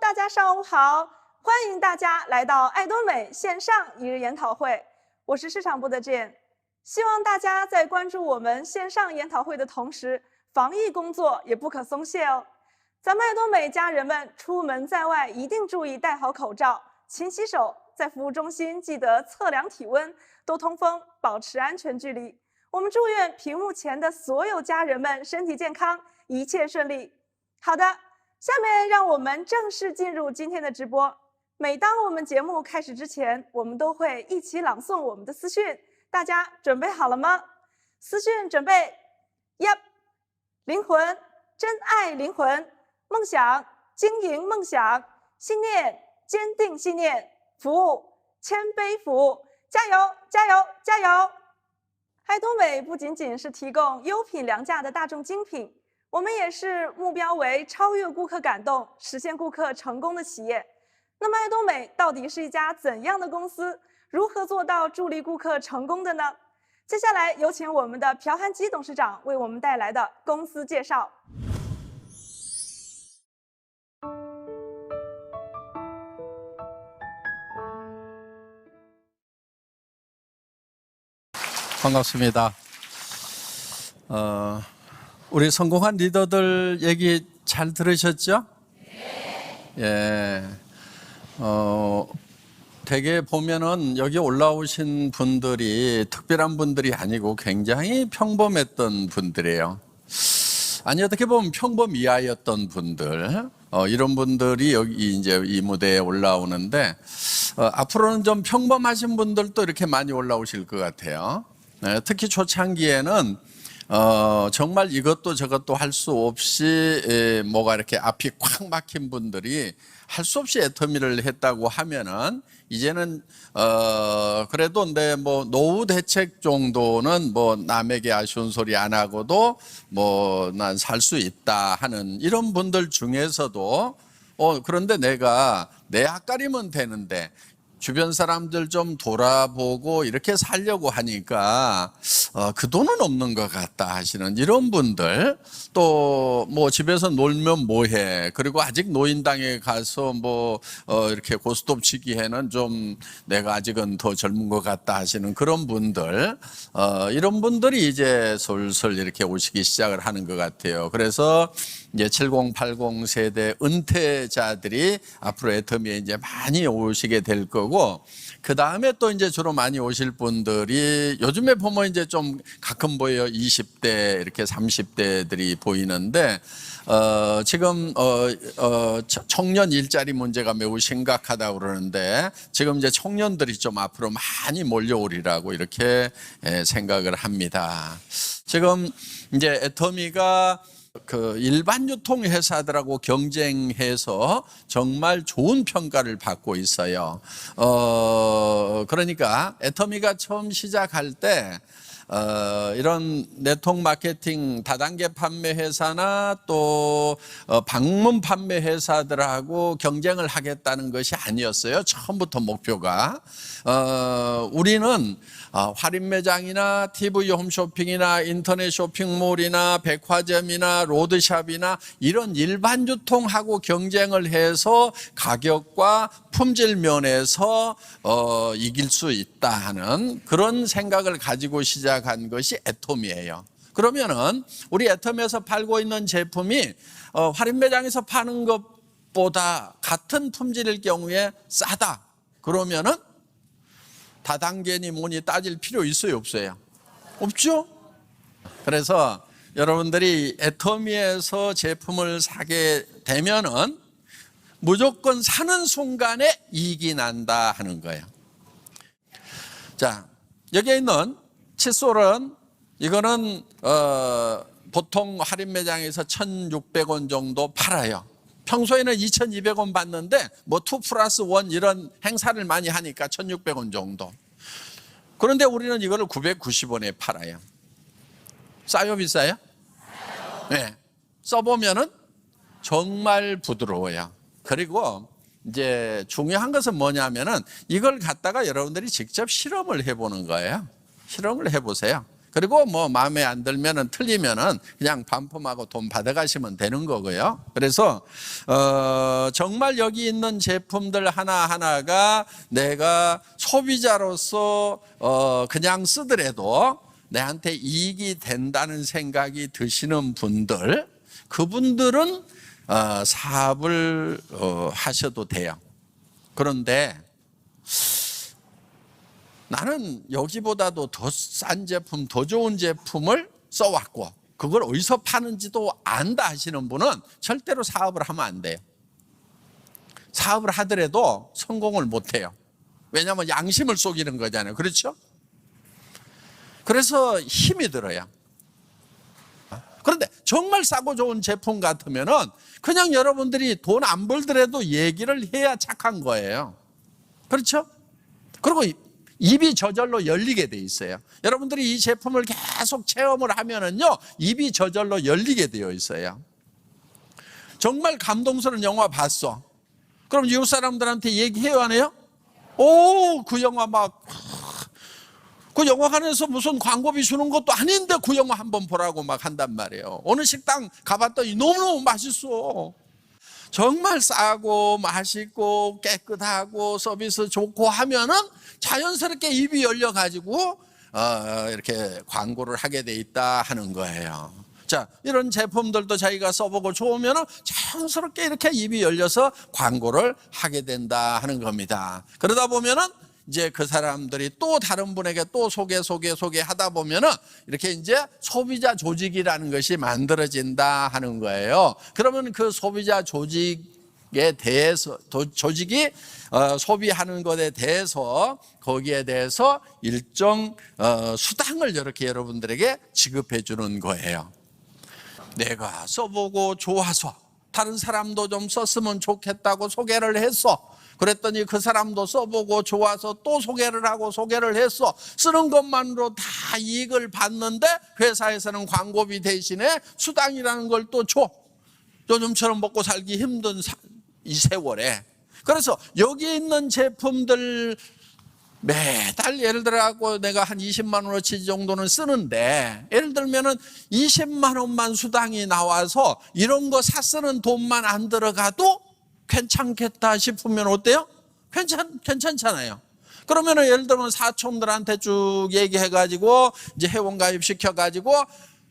大家上午好，欢迎大家来到爱多美线上一日研讨会，我是市场部的 Jane。希望大家在关注我们线上研讨会的同时，防疫工作也不可松懈哦。咱们爱多美家人们出门在外一定注意戴好口罩、勤洗手，在服务中心记得测量体温、多通风，保持安全距离。我们祝愿屏幕前的所有家人们身体健康，一切顺利。好的，下面让我们正式进入今天的直播。每当我们节目开始之前，我们都会一起朗诵我们的私讯，大家准备好了吗？私讯准备 ，Yep， 灵魂，真爱灵魂，梦想，经营梦想，信念，坚定信念，服务，谦卑服务，加油，加油，加油！爱多美不仅仅是提供优品良价的大众精品，我们也是目标为超越顾客感动、实现顾客成功的企业。那么爱多美到底是一家怎样的公司？如何做到助力顾客成功的呢？接下来有请我们的朴涵基董事长为我们带来的公司介绍。반갑습니다. 우리 성공한 리더들 얘기 잘 들으셨죠? 예. 되게 보면은 여기 올라오신 분들이 특별한 분들이 아니고 굉장히 평범했던 분들이에요. 아니, 어떻게 보면 평범 이하였던 분들, 이런 분들이 여기 이제 이 무대에 올라오는데, 앞으로는 좀 평범하신 분들도 이렇게 많이 올라오실 것 같아요. 특히 초창기에는 정말 이것도 저것도 할 수 없이 뭐가 이렇게 앞이 꽉 막힌 분들이 할 수 없이 애터미를 했다고 하면은 이제는 그래도 뭐 노후 대책 정도는 뭐 남에게 아쉬운 소리 안 하고도 뭐 난 살 수 있다 하는 이런 분들 중에서도 그런데 내가 내 앞가림은 되는데 주변 사람들 좀 돌아보고 이렇게 살려고 하니까 그 돈은 없는 것 같다 하시는 이런 분들, 또 뭐 집에서 놀면 뭐해, 그리고 아직 노인당에 가서 뭐 이렇게 고스톱 치기에는 좀 내가 아직은 더 젊은 것 같다 하시는 그런 분들, 이런 분들이 이제 슬슬 이렇게 오시기 시작을 하는 것 같아요. 그래서 이제 70, 80 세대 은퇴자들이 앞으로 애터미에 이제 많이 오시게 될 거고, 그 다음에 또 이제 주로 많이 오실 분들이 요즘에 보면 이제 좀 가끔 보여요. 20대, 이렇게 30대들이 보이는데, 지금, 청년 일자리 문제가 매우 심각하다고 그러는데, 지금 이제 청년들이 좀 앞으로 많이 몰려오리라고 이렇게 생각을 합니다. 지금 이제 애터미가 그 일반 유통 회사들하고 경쟁해서 정말 좋은 평가를 받고 있어요. 그러니까 애터미가 처음 시작할 때 이런 네트워크 마케팅 다단계 판매 회사나 또 방문 판매 회사들하고 경쟁을 하겠다는 것이 아니었어요. 처음부터 목표가. 우리는 할인 매장이나 TV 홈쇼핑이나 인터넷 쇼핑몰이나 백화점이나 로드샵이나 이런 일반 유통하고 경쟁을 해서 가격과 품질 면에서 이길 수 있다 하는 그런 생각을 가지고 시작한 것이 애터미예요. 그러면은 우리 애터미에서 팔고 있는 제품이 할인 매장에서 파는 것보다 같은 품질일 경우에 싸다. 그러면은 다단계니 뭐니 따질 필요 있어요, 없어요? 없죠? 그래서 여러분들이 애터미에서 제품을 사게 되면은 무조건 사는 순간에 이익이 난다 하는 거예요. 자, 여기에 있는 칫솔은 이거는 보통 할인 매장에서 1,600원 정도 팔아요. 평소에는 2,200원 받는데 뭐 2+1 이런 행사를 많이 하니까 1,600원 정도. 그런데 우리는 이거를 990원에 팔아요. 싸요, 비싸요? 네. 써보면은 정말 부드러워요. 그리고 이제 중요한 것은 뭐냐면은 이걸 갖다가 여러분들이 직접 실험을 해보는 거예요. 실험을 해보세요. 그리고 뭐 마음에 안 들면은 틀리면은 그냥 반품하고 돈 받아가시면 되는 거고요. 그래서 정말 여기 있는 제품들 하나하나가 내가 소비자로서 그냥 쓰더라도 내한테 이익이 된다는 생각이 드시는 분들, 그분들은 사업을 하셔도 돼요. 그런데 나는 여기보다도 더 싼 제품, 더 좋은 제품을 써왔고 그걸 어디서 파는지도 안다 하시는 분은 절대로 사업을 하면 안 돼요. 사업을 하더라도 성공을 못 해요. 왜냐하면 양심을 속이는 거잖아요. 그렇죠? 그래서 힘이 들어요. 그런데 정말 싸고 좋은 제품 같으면은 그냥 여러분들이 돈 안 벌더라도 얘기를 해야 착한 거예요. 그렇죠? 그리고 입이 저절로 열리게 돼 있어요. 여러분들이 이 제품을 계속 체험을 하면은요, 입이 저절로 열리게 되어 있어요. 정말 감동스러운 영화 봤어. 그럼 이웃 사람들한테 얘기해요, 안 해요? 오, 그 영화 그 영화관에서 무슨 광고비 주는 것도 아닌데 그 영화 한번 보라고 막 한단 말이에요. 어느 식당 가봤더니 너무너무 맛있어. 정말 싸고 맛있고 깨끗하고 서비스 좋고 하면은 자연스럽게 입이 열려가지고 이렇게 광고를 하게 돼 있다 하는 거예요. 자, 이런 제품들도 자기가 써보고 좋으면은 자연스럽게 이렇게 입이 열려서 광고를 하게 된다 하는 겁니다. 그러다 보면은 이제 그 사람들이 또 다른 분에게 또 소개하다 보면은 이렇게 이제 소비자 조직이라는 것이 만들어진다 하는 거예요. 그러면 그 소비자 조직에 대해서, 조직이 소비하는 것에 대해서 거기에 대해서 일정 수당을 이렇게 여러분들에게 지급해 주는 거예요. 내가 써보고 좋아서 다른 사람도 좀 썼으면 좋겠다고 소개를 했어. 그랬더니 그 사람도 써보고 좋아서 또 소개를 하고 소개를 했어. 쓰는 것만으로 다 이익을 받는데 회사에서는 광고비 대신에 수당이라는 걸 또 줘. 요즘처럼 먹고 살기 힘든 이 세월에. 그래서 여기 있는 제품들 매달 예를 들어갖고 내가 한 20만 원어치 정도는 쓰는데, 예를 들면은 20만 원만 수당이 나와서 이런 거 쓰는 돈만 안 들어가도 괜찮겠다 싶으면 어때요? 괜찮잖아요. 그러면은 예를 들면 사촌들한테 쭉 얘기해가지고 이제 회원가입 시켜가지고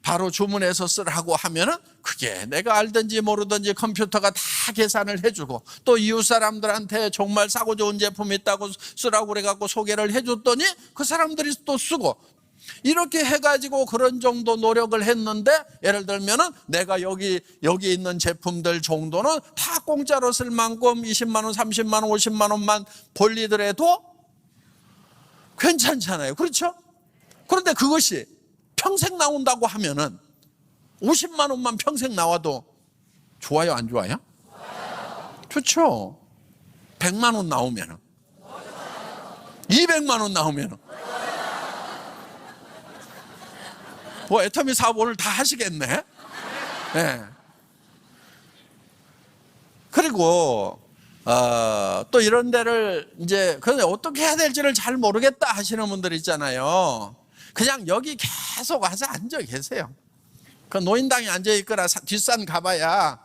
바로 주문해서 쓰라고 하면은 그게 내가 알든지 모르든지 컴퓨터가 다 계산을 해주고, 또 이웃 사람들한테 정말 싸고 좋은 제품이 있다고 쓰라고 그래갖고 소개를 해줬더니 그 사람들이 또 쓰고, 이렇게 해가지고 그런 정도 노력을 했는데, 예를 들면은 내가 여기 있는 제품들 정도는 다 공짜로 쓸 만큼 20만 원, 30만 원, 50만 원만 벌리더라도 괜찮잖아요. 그렇죠? 그런데 그것이 평생 나온다고 하면은 50만 원만 평생 나와도 좋아요, 안 좋아요? 좋죠. 100만 원 나오면은, 200만 원 나오면은 뭐 애터미 사업 오늘 다 하시겠네. 네. 그리고 또 이런 데를 이제 그런데 어떻게 해야 될지를 잘 모르겠다 하시는 분들 있잖아요. 그냥 여기 계속 와서 앉아 계세요. 그 노인당에 앉아 있거나 뒷산 가봐야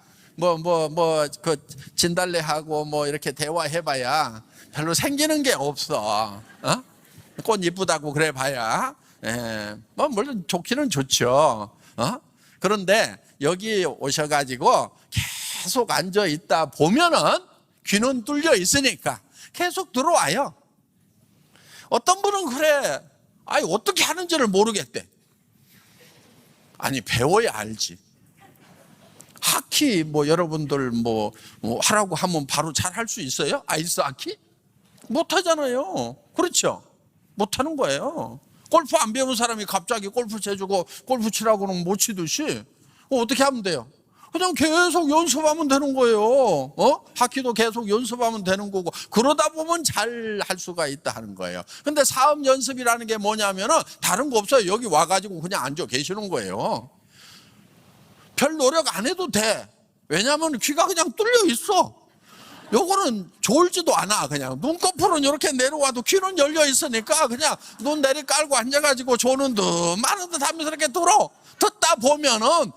그 진달래하고 뭐 이렇게 대화해봐야 별로 생기는 게 없어. 꽃 이쁘다고 그래 봐야. 뭐 물론 좋기는 좋죠. 그런데 여기 오셔가지고 계속 앉아 있다 보면은 귀는 뚫려 있으니까 계속 들어와요. 어떤 분은 그래, 아니 어떻게 하는지를 모르겠대. 아니 배워야 알지. 하키 뭐 여러분들 뭐 하라고 하면 바로 잘 할 수 있어요? 아이스 하키? 못 하잖아요. 그렇죠? 못 하는 거예요. 골프 안 배운 사람이 갑자기 골프 쳐주고 골프 치라고는 못 치듯이 어떻게 하면 돼요? 그냥 계속 연습하면 되는 거예요. 하키도 계속 연습하면 되는 거고, 그러다 보면 잘 할 수가 있다 하는 거예요. 근데 사업 연습이라는 게 뭐냐면은 다른 거 없어요. 여기 와가지고 그냥 앉아 계시는 거예요. 별 노력 안 해도 돼. 왜냐하면 귀가 그냥 뚫려 있어. 요거는 졸지도 않아. 그냥 눈꺼풀은 이렇게 내려와도 귀는 열려 있으니까 그냥 눈 내리 깔고 앉아가지고 조는 듯 마는 듯 하면서 이렇게 들어. 듣다 보면은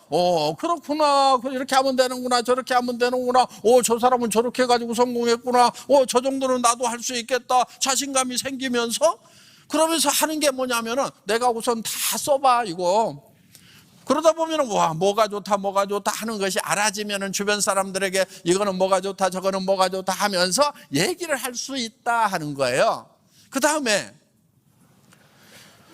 그렇구나, 이렇게 하면 되는구나, 저렇게 하면 되는구나, 저 사람은 저렇게 해가지고 성공했구나, 저 정도는 나도 할 수 있겠다, 자신감이 생기면서, 그러면서 하는 게 뭐냐면은 내가 우선 다 써봐 이거. 그러다 보면은 와, 뭐가 좋다 하는 것이 알아지면은 주변 사람들에게 이거는 뭐가 좋다, 저거는 뭐가 좋다 하면서 얘기를 할 수 있다 하는 거예요. 그 다음에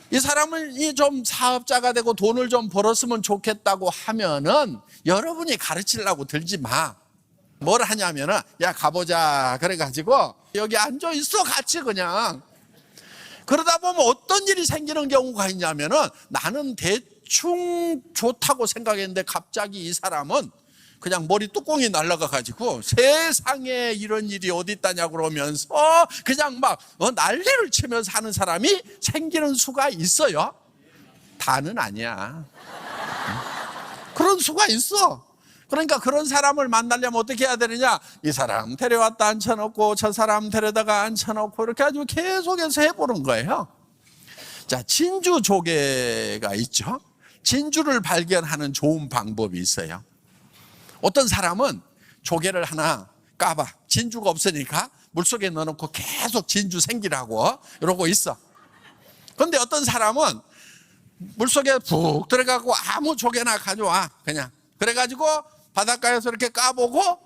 이 사람이 좀 사업자가 되고 돈을 좀 벌었으면 좋겠다고 하면은 여러분이 가르치려고 들지 마. 뭘 하냐면은 야, 가보자 그래가지고 여기 앉아 있어 같이 그냥. 그러다 보면 어떤 일이 생기는 경우가 있냐면은 나는 대충 좋다고 생각했는데 갑자기 이 사람은 그냥 머리 뚜껑이 날아가 가지고 세상에 이런 일이 어디 있다냐 그러면서 그냥 막 난리를 치면서 하는 사람이 생기는 수가 있어요. 다는 아니야. 그런 수가 있어. 그러니까 그런 사람을 만나려면 어떻게 해야 되느냐, 이 사람 데려왔다 앉혀놓고 저 사람 데려다가 앉혀놓고 이렇게 아주 계속해서 해보는 거예요. 자, 진주 조개가 있죠. 진주를 발견하는 좋은 방법이 있어요. 어떤 사람은 조개를 하나 까봐. 진주가 없으니까 물속에 넣어놓고 계속 진주 생기라고 이러고 있어. 그런데 어떤 사람은 물속에 푹 들어가고 아무 조개나 가져와 그냥. 그래가지고 바닷가에서 이렇게 까보고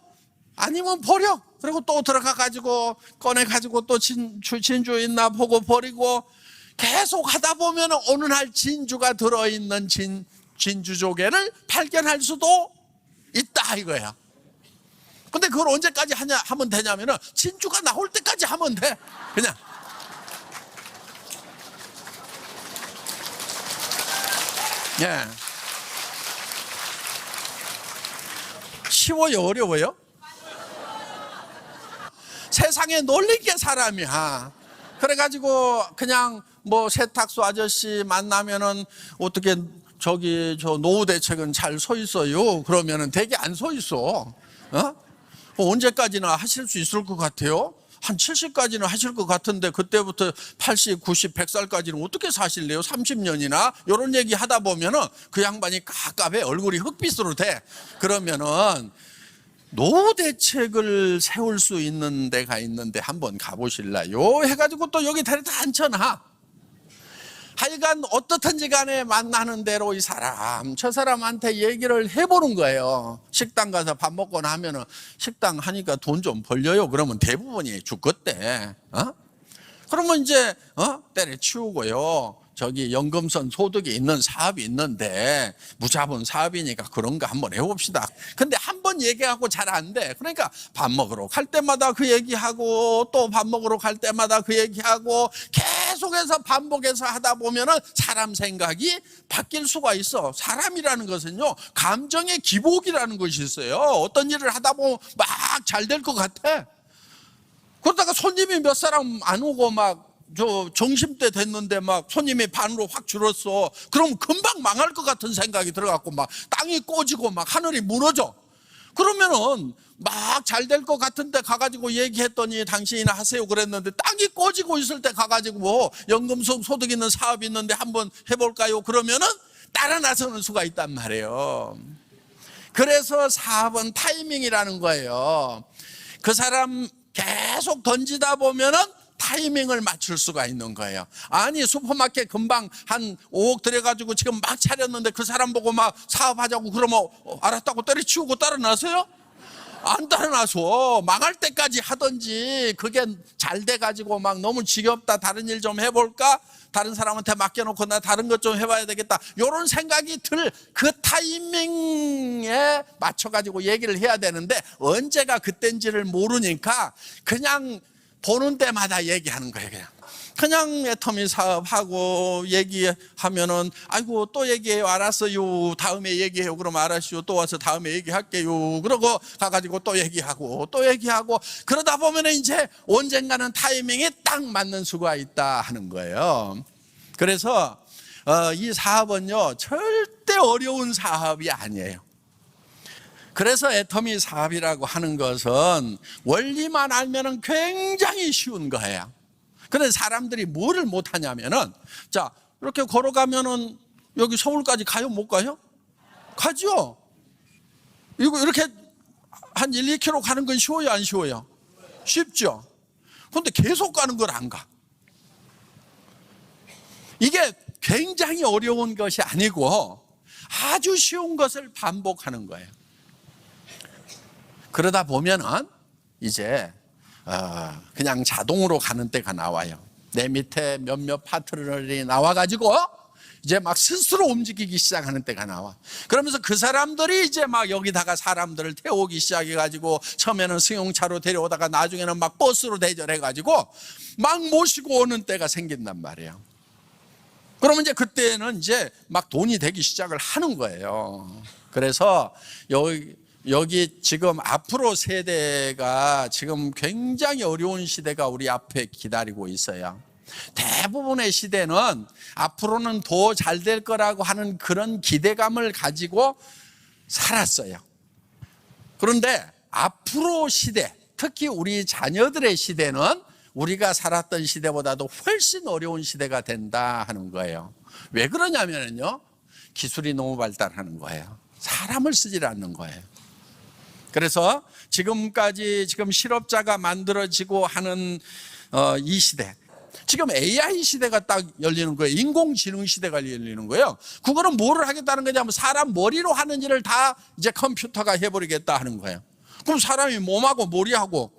아니면 버려. 그리고 또 들어가가지고 꺼내가지고 또 진주 있나 보고 버리고 계속 하다 보면 어느 날 진주가 들어있는 진주 조개를 발견할 수도 있다 이거야. 근데 그걸 언제까지 하면 되냐면은 진주가 나올 때까지 하면 돼. 그냥. 예. 쉬워요, 어려워요? 세상에 놀린 게 사람이야. 그래가지고 그냥 뭐 세탁소 아저씨 만나면은 어떻게 저 노후 대책은 잘 서 있어요. 그러면은 되게 안 서 있어. 언제까지나 하실 수 있을 것 같아요? 한 70까지는 하실 것 같은데 그때부터 80, 90, 100살까지는 어떻게 사실래요? 30년이나? 이런 얘기 하다 보면은 그 양반이 깝깝해. 얼굴이 흑빛으로 돼. 그러면은 노후 대책을 세울 수 있는 데가 있는데 한번 가보실래요? 해가지고 또 여기 데려다 앉혀놔. 하여간 어떻든지 간에 만나는 대로 이 사람 저 사람한테 얘기를 해보는 거예요. 식당 가서 밥 먹거나 하면은 식당 하니까 돈 좀 벌려요. 그러면 대부분이 죽겠대. 그러면 이제 때려치우고요. 저기 연금선 소득이 있는 사업이 있는데 무자본 사업이니까 그런가 한번 해봅시다. 근데 한번 얘기하고 잘 안 돼. 그러니까 밥 먹으러 갈 때마다 그 얘기하고 또 밥 먹으러 갈 때마다 그 얘기하고 계속해서 반복해서 하다 보면은 사람 생각이 바뀔 수가 있어. 사람이라는 것은요, 감정의 기복이라는 것이 있어요. 어떤 일을 하다 보면 막 잘 될 것 같아. 그러다가 손님이 몇 사람 안 오고 막 점심때 됐는데 막 손님이 반으로 확 줄었어. 그럼 금방 망할 것 같은 생각이 들어갖고 막 땅이 꼬지고 막 하늘이 무너져. 그러면은 막 잘 될 것 같은데 가가지고 얘기했더니 당신이나 하세요 그랬는데 땅이 꼬지고 있을 때 가가지고 뭐 연금성 소득 있는 사업이 있는데 한번 해볼까요? 그러면은 따라 나서는 수가 있단 말이에요. 그래서 사업은 타이밍이라는 거예요. 그 사람 계속 던지다 보면은 타이밍을 맞출 수가 있는 거예요. 아니 슈퍼마켓 금방 한 5억 들여가지고 지금 막 차렸는데 그 사람 보고 막 사업하자고 그러면 알았다고 때려치우고 따라 나서요? 안 따라 나서. 망할 때까지 하든지 그게 잘 돼가지고 막 너무 지겹다 다른 일 좀 해볼까? 다른 사람한테 맡겨놓고 나 다른 것 좀 해봐야 되겠다. 이런 생각이 들 그 타이밍에 맞춰가지고 얘기를 해야 되는데 언제가 그때인지를 모르니까 그냥 보는 때마다 얘기하는 거예요. 그냥 애터미 사업하고 얘기하면은 아이고 또 얘기해요. 알았어요. 다음에 얘기해요. 그럼 알았어요. 또 와서 다음에 얘기할게요. 그러고 가가지고 또 얘기하고 그러다 보면은 이제 언젠가는 타이밍이 딱 맞는 수가 있다 하는 거예요. 그래서 이 사업은요 절대 어려운 사업이 아니에요. 그래서 애터미 사업이라고 하는 것은 원리만 알면은 굉장히 쉬운 거예요. 그런데 사람들이 뭐를 못하냐면은, 자, 이렇게 걸어가면은 여기 서울까지 가요? 못 가요? 가죠. 이거 이렇게 한 1, 2km 가는 건 쉬워요, 안 쉬워요? 쉽죠. 그런데 계속 가는 걸 안 가. 이게 굉장히 어려운 것이 아니고 아주 쉬운 것을 반복하는 거예요. 그러다 보면은 이제 그냥 자동으로 가는 때가 나와요. 내 밑에 몇몇 파트너들이 나와가지고 이제 막 스스로 움직이기 시작하는 때가 나와. 그러면서 그 사람들이 이제 막 여기다가 사람들을 태우기 시작해가지고 처음에는 승용차로 데려오다가 나중에는 막 버스로 대절해가지고 막 모시고 오는 때가 생긴단 말이에요. 그러면 이제 그때는 이제 막 돈이 되기 시작을 하는 거예요. 그래서 여기 지금 앞으로 세대가 지금 굉장히 어려운 시대가 우리 앞에 기다리고 있어요. 대부분의 시대는 앞으로는 더 잘 될 거라고 하는 그런 기대감을 가지고 살았어요. 그런데 앞으로 시대, 특히 우리 자녀들의 시대는 우리가 살았던 시대보다도 훨씬 어려운 시대가 된다 하는 거예요. 왜 그러냐면요, 기술이 너무 발달하는 거예요. 사람을 쓰질 않는 거예요. 그래서 지금까지 지금 실업자가 만들어지고 하는 이 시대, 지금 AI 시대가 딱 열리는 거예요. 인공지능 시대가 열리는 거예요. 그거는 뭐를 하겠다는 거냐면 사람 머리로 하는 일을 다 이제 컴퓨터가 해버리겠다 하는 거예요. 그럼 사람이 몸하고 머리하고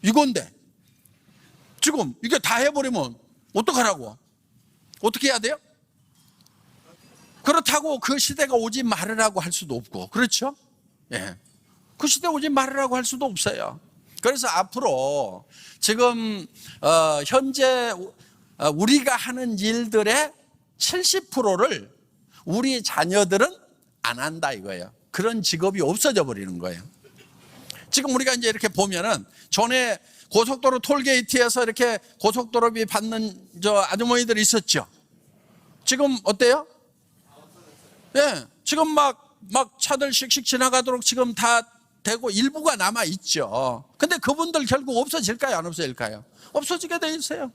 이건데 지금 이게 다 해버리면 어떡하라고? 어떻게 해야 돼요? 그렇다고 그 시대가 오지 말으라고 할 수도 없고, 그렇죠? 예. 그 시대 오지 말으라고 할 수도 없어요. 그래서 앞으로 지금 현재 우리가 하는 일들의 70%를 우리 자녀들은 안 한다 이거예요. 그런 직업이 없어져 버리는 거예요. 지금 우리가 이제 이렇게 보면은 전에 고속도로 톨게이트에서 이렇게 고속도로비 받는 저 아주머니들이 있었죠. 지금 어때요? 예, 지금 막 차들 씩씩 지나가도록 지금 다 되고 일부가 남아 있죠. 근데 그분들 결국 없어질까요? 안 없어질까요? 없어지게 돼 있어요.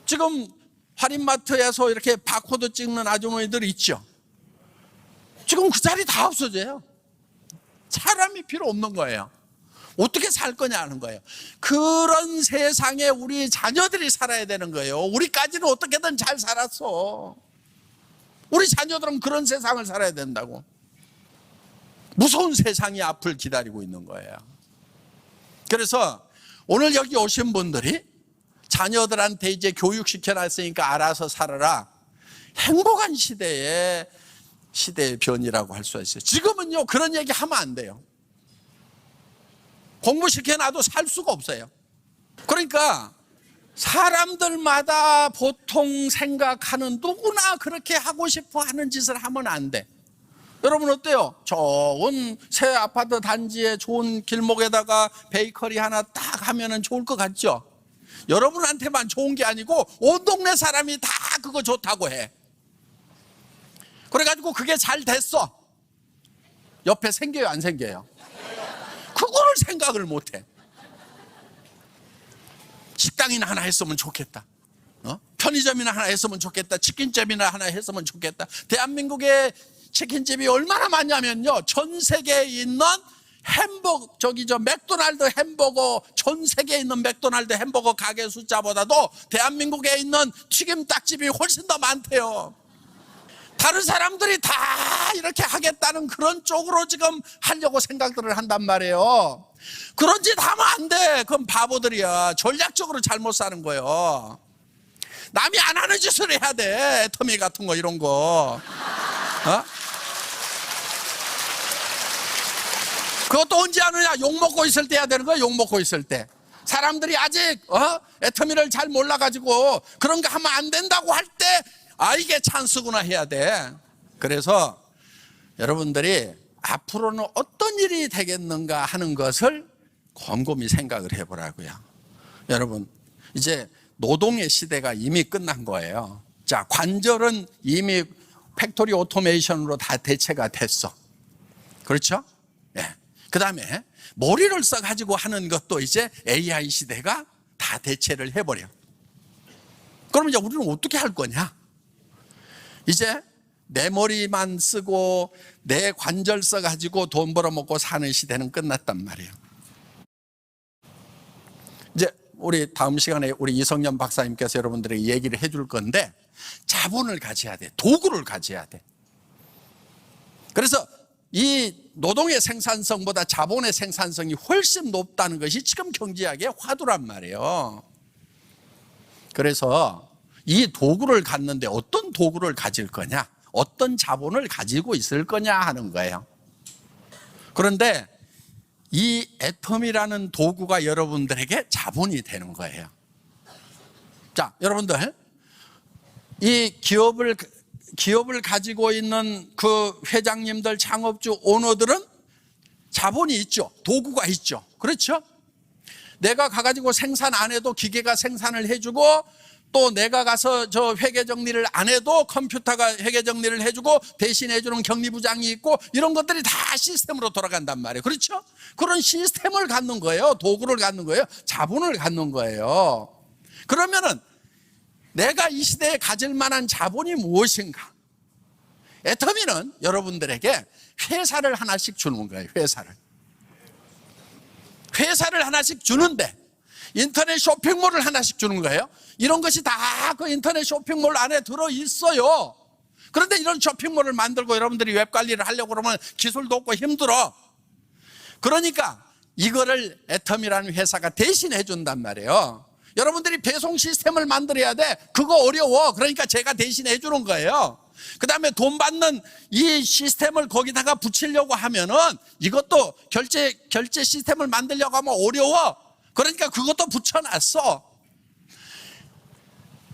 지금 할인마트에서 이렇게 바코드 찍는 아주머니들 있죠. 지금 그 자리 다 없어져요. 사람이 필요 없는 거예요. 어떻게 살 거냐 하는 거예요. 그런 세상에 우리 자녀들이 살아야 되는 거예요. 우리까지는 어떻게든 잘 살았어. 우리 자녀들은 그런 세상을 살아야 된다고. 무서운 세상이 앞을 기다리고 있는 거예요. 그래서 오늘 여기 오신 분들이 자녀들한테 이제 교육시켜놨으니까 알아서 살아라. 행복한 시대의 변이라고 할 수 있어요. 지금은요, 그런 얘기 하면 안 돼요. 공부시켜놔도 살 수가 없어요. 그러니까 사람들마다 보통 생각하는 누구나 그렇게 하고 싶어 하는 짓을 하면 안 돼. 여러분 어때요? 좋은 새 아파트 단지에 좋은 길목에다가 베이커리 하나 딱 하면은 좋을 것 같죠? 여러분한테만 좋은 게 아니고 온 동네 사람이 다 그거 좋다고 해. 그래가지고 그게 잘 됐어. 옆에 생겨요, 안 생겨요? 그거를 생각을 못 해. 식당이나 하나 했으면 좋겠다. 편의점이나 하나 했으면 좋겠다. 치킨집이나 하나 했으면 좋겠다. 대한민국의 치킨집이 얼마나 많냐면요, 전 세계에 있는 맥도날드 햄버거, 전 세계에 있는 맥도날드 햄버거 가게 숫자보다도 대한민국에 있는 튀김닭집이 훨씬 더 많대요. 다른 사람들이 다 이렇게 하겠다는 그런 쪽으로 지금 하려고 생각들을 한단 말이에요. 그런 짓 하면 안 돼. 그건 바보들이야. 전략적으로 잘못 사는 거예요. 남이 안 하는 짓을 해야 돼. 터미 같은 거 이런 거. 그것도 언제 하느냐? 욕 먹고 있을 때 해야 되는 거야. 욕 먹고 있을 때. 사람들이 아직 애터미를 잘 몰라가지고 그런 거 하면 안 된다고 할 때 이게 찬스구나 해야 돼. 그래서 여러분들이 앞으로는 어떤 일이 되겠는가 하는 것을 곰곰이 생각을 해보라고요. 여러분, 이제 노동의 시대가 이미 끝난 거예요. 자, 관절은 이미 팩토리 오토메이션으로 다 대체가 됐어. 그렇죠? 예. 그 다음에 머리를 써가지고 하는 것도 이제 AI 시대가 다 대체를 해버려. 그럼 이제 우리는 어떻게 할 거냐? 이제 내 머리만 쓰고 내 관절 써가지고 돈 벌어먹고 사는 시대는 끝났단 말이에요. 이제 우리 다음 시간에 우리 이성년 박사님께서 여러분들에게 얘기를 해줄 건데, 자본을 가져야 돼. 도구를 가져야 돼. 그래서 이 노동의 생산성보다 자본의 생산성이 훨씬 높다는 것이 지금 경제학의 화두란 말이에요. 그래서 이 도구를 갖는데 어떤 도구를 가질 거냐, 어떤 자본을 가지고 있을 거냐 하는 거예요. 그런데 이 애텀이라는 도구가 여러분들에게 자본이 되는 거예요. 자, 여러분들, 이 기업을 가지고 있는 그 회장님들, 창업주, 오너들은 자본이 있죠. 도구가 있죠. 그렇죠? 내가 가가지고 생산 안 해도 기계가 생산을 해주고, 또 내가 가서 저 회계 정리를 안 해도 컴퓨터가 회계 정리를 해주고 대신 해주는 격리부장이 있고, 이런 것들이 다 시스템으로 돌아간단 말이에요. 그렇죠? 그런 시스템을 갖는 거예요. 도구를 갖는 거예요. 자본을 갖는 거예요. 그러면은 내가 이 시대에 가질 만한 자본이 무엇인가? 애터미는 여러분들에게 회사를 하나씩 주는 거예요. 회사를 하나씩 주는데, 인터넷 쇼핑몰을 하나씩 주는 거예요. 이런 것이 다 그 인터넷 쇼핑몰 안에 들어있어요. 그런데 이런 쇼핑몰을 만들고 여러분들이 웹 관리를 하려고 그러면 기술도 없고 힘들어. 그러니까 이거를 애텀이라는 회사가 대신해 준단 말이에요. 여러분들이 배송 시스템을 만들어야 돼. 그거 어려워. 그러니까 제가 대신해 주는 거예요. 그 다음에 돈 받는 이 시스템을 거기다가 붙이려고 하면은, 이것도 결제 시스템을 만들려고 하면 어려워. 그러니까 그것도 붙여놨어.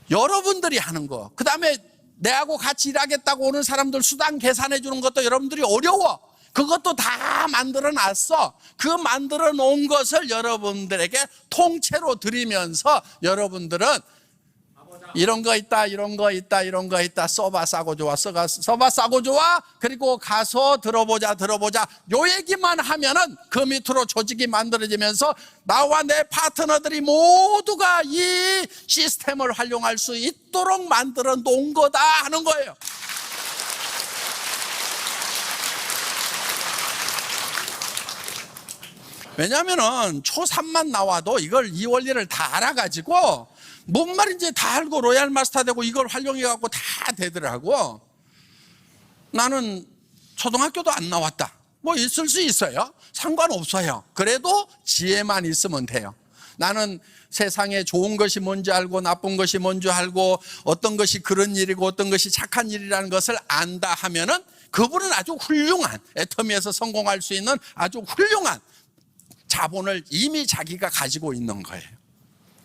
여러분들이 하는 거, 그 다음에 내하고 같이 일하겠다고 오는 사람들 수당 계산해 주는 것도 여러분들이 어려워. 그것도 다 만들어 놨어. 그 만들어 놓은 것을 여러분들에게 통째로 드리면서, 여러분들은 이런 거 있다, 이런 거 있다, 이런 거 있다, 써봐 싸고 좋아, 써봐 싸고 좋아, 그리고 가서 들어보자 요 얘기만 하면은 그 밑으로 조직이 만들어지면서 나와 내 파트너들이 모두가 이 시스템을 활용할 수 있도록 만들어 놓은 거다 하는 거예요. 왜냐하면은 초3만 나와도 이걸, 이 원리를 다 알아가지고 뭔 말인지 다 알고 로얄 마스터 되고 이걸 활용해갖고 다 되더라고. 나는 초등학교도 안 나왔다. 뭐 있을 수 있어요. 상관없어요. 그래도 지혜만 있으면 돼요. 나는 세상에 좋은 것이 뭔지 알고 나쁜 것이 뭔지 알고 어떤 것이 그런 일이고 어떤 것이 착한 일이라는 것을 안다 하면은 그분은 아주 훌륭한, 애터미에서 성공할 수 있는 아주 훌륭한 자본을 이미 자기가 가지고 있는 거예요.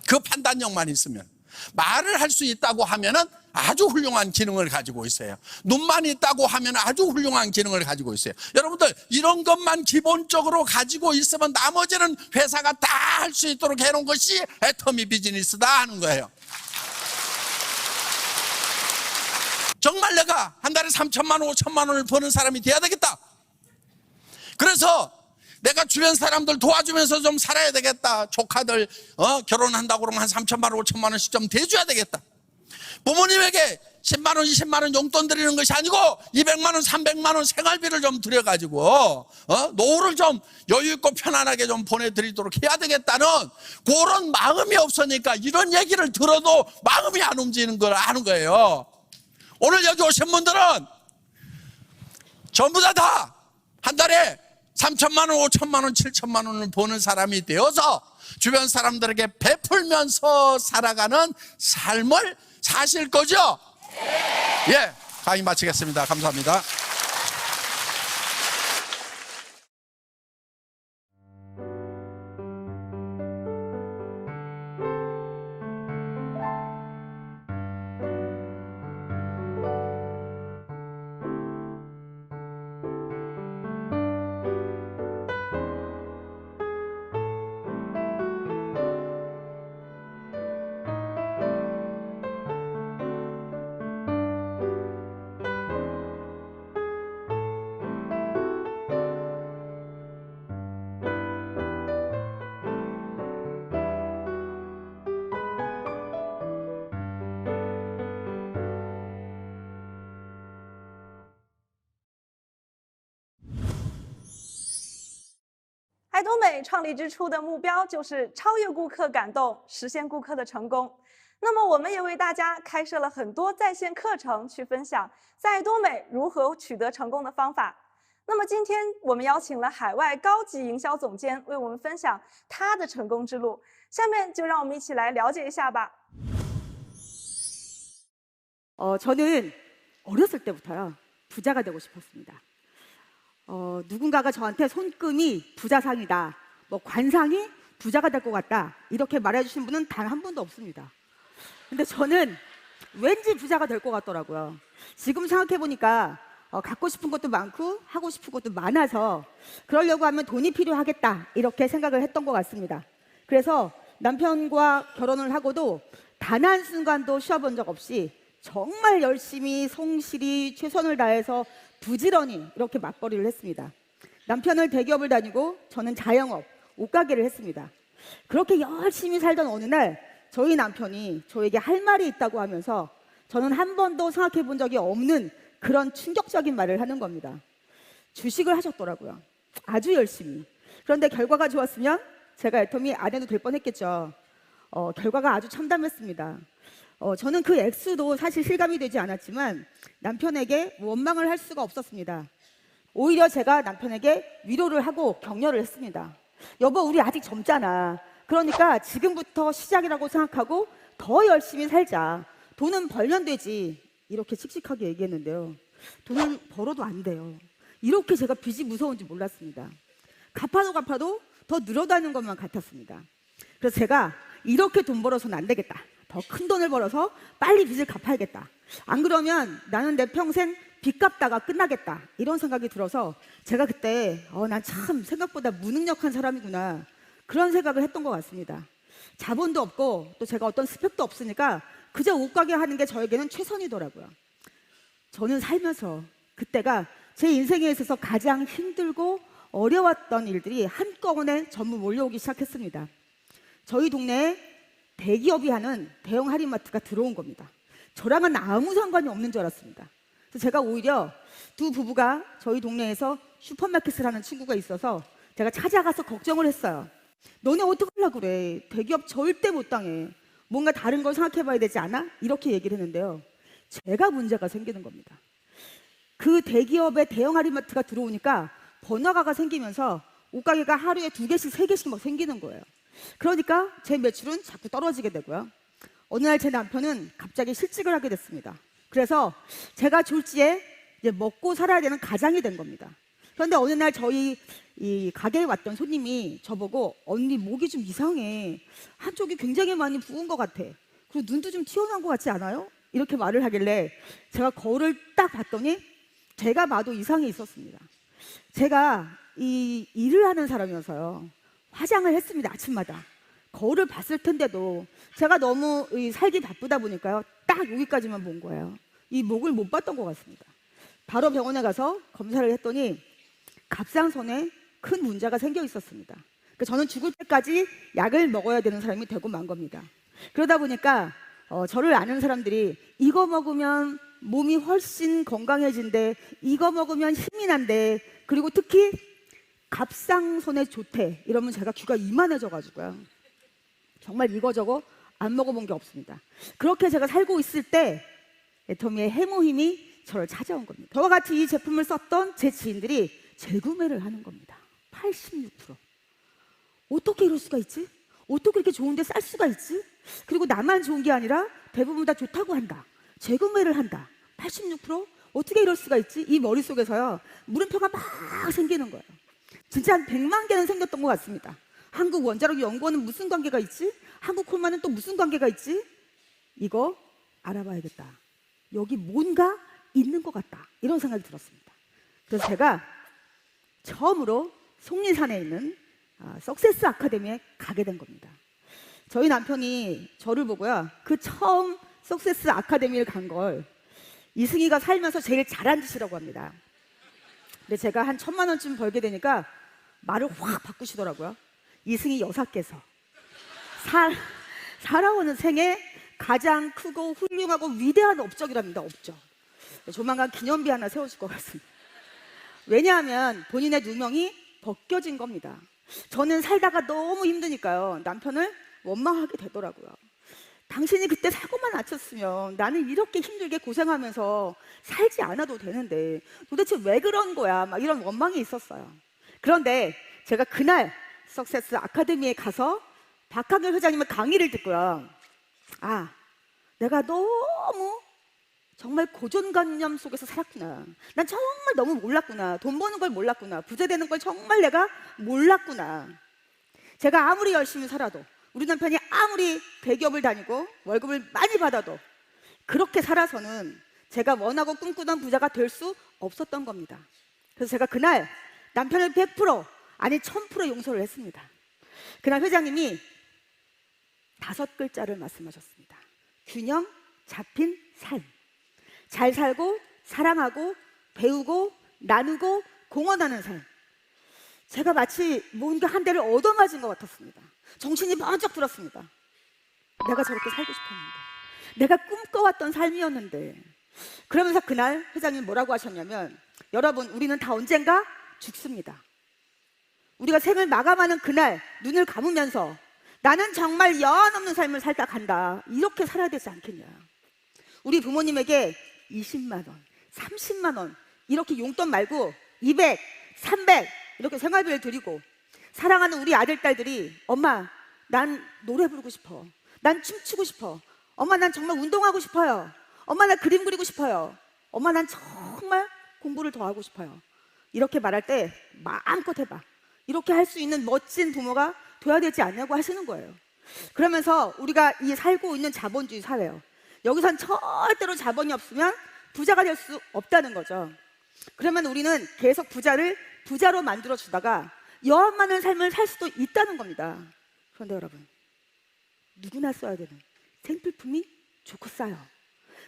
그 판단력만 있으면. 말을 할 수 있다고 하면은 아주 훌륭한 기능을 가지고 있어요. 눈만 있다고 하면 아주 훌륭한 기능을 가지고 있어요. 여러분들, 이런 것만 기본적으로 가지고 있으면 나머지는 회사가 다 할 수 있도록 해놓은 것이 애터미 비즈니스다 하는 거예요. 정말 내가 한 달에 3천만 원, 5천만 원을 버는 사람이 돼야 되겠다. 그래서 내가 주변 사람들 도와주면서 좀 살아야 되겠다. 조카들 결혼한다고 그러면 한 3천만 원, 5천만 원씩 좀 대줘야 되겠다. 부모님에게 10만 원, 20만 원 용돈 드리는 것이 아니고 200만 원, 300만 원 생활비를 좀 드려가지고 노후를 좀 여유 있고 편안하게 좀 보내드리도록 해야 되겠다는 그런 마음이 없으니까 이런 얘기를 들어도 마음이 안 움직이는 걸 아는 거예요. 오늘 여기 오신 분들은 전부 다 한 달에 3천만 원, 5천만 원, 7천만 원을 버는 사람이 되어서 주변 사람들에게 베풀면서 살아가는 삶을 사실 거죠? 예, 강의 마치겠습니다. 감사합니다. 爱多美创立之初的目标就是超越顾客感动，实现顾客的成功。那么，我们也为大家开设了很多在线课程，去分享在爱多美如何取得成功的方法。那么，今天我们邀请了海外高级营销总监为我们分享他的成功之路。下面就让我们一起来了解一下吧。 저는 어렸을 때부터요, 부자가 되고 싶었습니다. 누군가가 저한테 손금이 부자상이다, 뭐 관상이 부자가 될 것 같다, 이렇게 말해주신 분은 단 한 분도 없습니다. 근데 저는 왠지 부자가 될 것 같더라고요. 지금 생각해보니까 갖고 싶은 것도 많고 하고 싶은 것도 많아서 그러려고 하면 돈이 필요하겠다, 이렇게 생각을 했던 것 같습니다. 그래서 남편과 결혼을 하고도 단 한순간도 쉬어본 적 없이 정말 열심히 성실히 최선을 다해서 부지런히 이렇게 맞벌이를 했습니다. 남편은 대기업을 다니고 저는 자영업, 옷가게를 했습니다. 그렇게 열심히 살던 어느 날 저희 남편이 저에게 할 말이 있다고 하면서 저는 한 번도 생각해 본 적이 없는 그런 충격적인 말을 하는 겁니다. 주식을 하셨더라고요. 아주 열심히. 그런데 결과가 좋았으면 제가 애터미 안 해도 될 뻔했겠죠. 결과가 아주 참담했습니다. 저는 그 액수도 사실 실감이 되지 않았지만 남편에게 원망을 할 수가 없었습니다. 오히려 제가 남편에게 위로를 하고 격려를 했습니다. 여보, 우리 아직 젊잖아. 그러니까 지금부터 시작이라고 생각하고 더 열심히 살자. 돈은 벌면 되지. 이렇게 씩씩하게 얘기했는데요. 돈을 벌어도 안 돼요. 이렇게 제가 빚이 무서운지 몰랐습니다. 갚아도 더 늘어나는 것만 같았습니다. 그래서 제가 이렇게 돈 벌어서는 안 되겠다. 더 큰 돈을 벌어서 빨리 빚을 갚아야겠다. 안 그러면 나는 내 평생 빚 갚다가 끝나겠다. 이런 생각이 들어서 제가 그때 난 참 생각보다 무능력한 사람이구나. 그런 생각을 했던 것 같습니다. 자본도 없고 또 제가 어떤 스펙도 없으니까 그저 옷가게 하는 게 저에게는 최선이더라고요. 저는 살면서 그때가 제 인생에 있어서 가장 힘들고 어려웠던 일들이 한꺼번에 전부 몰려오기 시작했습니다. 저희 동네에 대기업이 하는 대형 할인마트가 들어온 겁니다. 저랑은 아무 상관이 없는 줄 알았습니다. 그래서 제가 오히려 두 부부가 저희 동네에서 슈퍼마켓을 하는 친구가 있어서 제가 찾아가서 걱정을 했어요. 너네 어떻게 하려고 그래? 대기업 절대 못 당해. 뭔가 다른 걸 생각해 봐야 되지 않아? 이렇게 얘기를 했는데요. 제가 문제가 생기는 겁니다. 그 대기업의 대형 할인마트가 들어오니까 번화가가 생기면서 옷가게가 하루에 2개씩 3개씩 막 생기는 거예요. 그러니까 제 매출은 자꾸 떨어지게 되고요. 어느 날 제 남편은 갑자기 실직을 하게 됐습니다. 그래서 제가 졸지에 이제 먹고 살아야 되는 가장이 된 겁니다. 그런데 어느 날 저희 이 가게에 왔던 손님이 저보고 언니 목이 좀 이상해. 한쪽이 굉장히 많이 부은 것 같아. 그리고 눈도 좀 튀어나온 것 같지 않아요? 이렇게 말을 하길래 제가 거울을 딱 봤더니 제가 봐도 이상이 있었습니다. 제가 이 일을 하는 사람이어서요. 화장을 했습니다. 아침마다. 거울을 봤을 텐데도 제가 너무 살기 바쁘다 보니까요. 딱 여기까지만 본 거예요. 이 목을 못 봤던 것 같습니다. 바로 병원에 가서 검사를 했더니 갑상선에 큰 문제가 생겨 있었습니다. 그러니까 저는 죽을 때까지 약을 먹어야 되는 사람이 되고 만 겁니다. 그러다 보니까 저를 아는 사람들이 이거 먹으면 몸이 훨씬 건강해진대, 이거 먹으면 힘이 난대, 그리고 특히 갑상선에 좋대 이러면 제가 귀가 이만해져가지고요. 정말 이거저거 안 먹어본 게 없습니다. 그렇게 제가 살고 있을 때 애터미의 해모힘이 저를 찾아온 겁니다. 저와 같이 이 제품을 썼던 제 지인들이 재구매를 하는 겁니다. 86%. 어떻게 이럴 수가 있지? 어떻게 이렇게 좋은데 쌀 수가 있지? 그리고 나만 좋은 게 아니라 대부분 다 좋다고 한다. 재구매를 한다. 86%? 어떻게 이럴 수가 있지? 이 머릿속에서요. 물음표가 막 생기는 거예요. 진짜 한 100만 개는 생겼던 것 같습니다. 한국 원자력 연구원은 무슨 관계가 있지? 한국 콜마는 또 무슨 관계가 있지? 이거 알아봐야겠다. 여기 뭔가 있는 것 같다. 이런 생각이 들었습니다. 그래서 제가 처음으로 속리산에 있는 석세스 아카데미에 가게 된 겁니다. 저희 남편이 저를 보고요. 그 처음 석세스 아카데미를 간 걸 이승희가 살면서 제일 잘한 짓이라고 합니다. 근데 제가 한 1,000만 원쯤 벌게 되니까 말을 확 바꾸시더라고요. 이승희 여사께서 살아오는 생에 가장 크고 훌륭하고 위대한 업적이랍니다. 업적. 조만간 기념비 하나 세워줄 것 같습니다. 왜냐하면 본인의 누명이 벗겨진 겁니다. 저는 살다가 너무 힘드니까요. 남편을 원망하게 되더라고요. 당신이 그때 사고만 안 쳤으면 나는 이렇게 힘들게 고생하면서 살지 않아도 되는데 도대체 왜 그런 거야? 막 이런 원망이 있었어요. 그런데 제가 그날 석세스 아카데미에 가서 박학일 회장님의 강의를 듣고요. 아, 내가 너무 정말 고정관념 속에서 살았구나. 난 정말 너무 몰랐구나. 돈 버는 걸 몰랐구나. 부자 되는 걸 정말 내가 몰랐구나. 제가 아무리 열심히 살아도, 우리 남편이 아무리 대기업을 다니고 월급을 많이 받아도 그렇게 살아서는 제가 원하고 꿈꾸던 부자가 될 수 없었던 겁니다. 그래서 제가 그날 남편을 100% 아니 1000% 용서를 했습니다. 그날 회장님이 5글자를 말씀하셨습니다. 균형 잡힌 삶. 잘 살고 사랑하고 배우고 나누고 공헌하는 삶. 제가 마치 뭔가 한 대를 얻어맞은 것 같았습니다. 정신이 번쩍 들었습니다. 내가 저렇게 살고 싶었는데, 내가 꿈꿔왔던 삶이었는데. 그러면서 그날 회장님이 뭐라고 하셨냐면, 여러분, 우리는 다 언젠가 죽습니다. 우리가 생을 마감하는 그날 눈을 감으면서 나는 정말 여한없는 삶을 살다 간다, 이렇게 살아야 되지 않겠냐. 우리 부모님에게 20만 원, 30만 원 이렇게 용돈 말고 200, 300 이렇게 생활비를 드리고 사랑하는 우리 아들, 딸들이 엄마, 난 노래 부르고 싶어. 난 춤추고 싶어. 엄마, 난 정말 운동하고 싶어요. 엄마, 나 그림 그리고 싶어요. 엄마, 난 정말 공부를 더 하고 싶어요. 이렇게 말할 때 마음껏 해봐. 이렇게 할 수 있는 멋진 부모가 돼야 되지 않냐고 하시는 거예요. 그러면서 우리가 이 살고 있는 자본주의 사회요. 여기선 절대로 자본이 없으면 부자가 될 수 없다는 거죠. 그러면 우리는 계속 부자를 부자로 만들어 주다가 여한 많은 삶을 살 수도 있다는 겁니다. 그런데 여러분, 누구나 써야 되는 생필품이 좋고 싸요.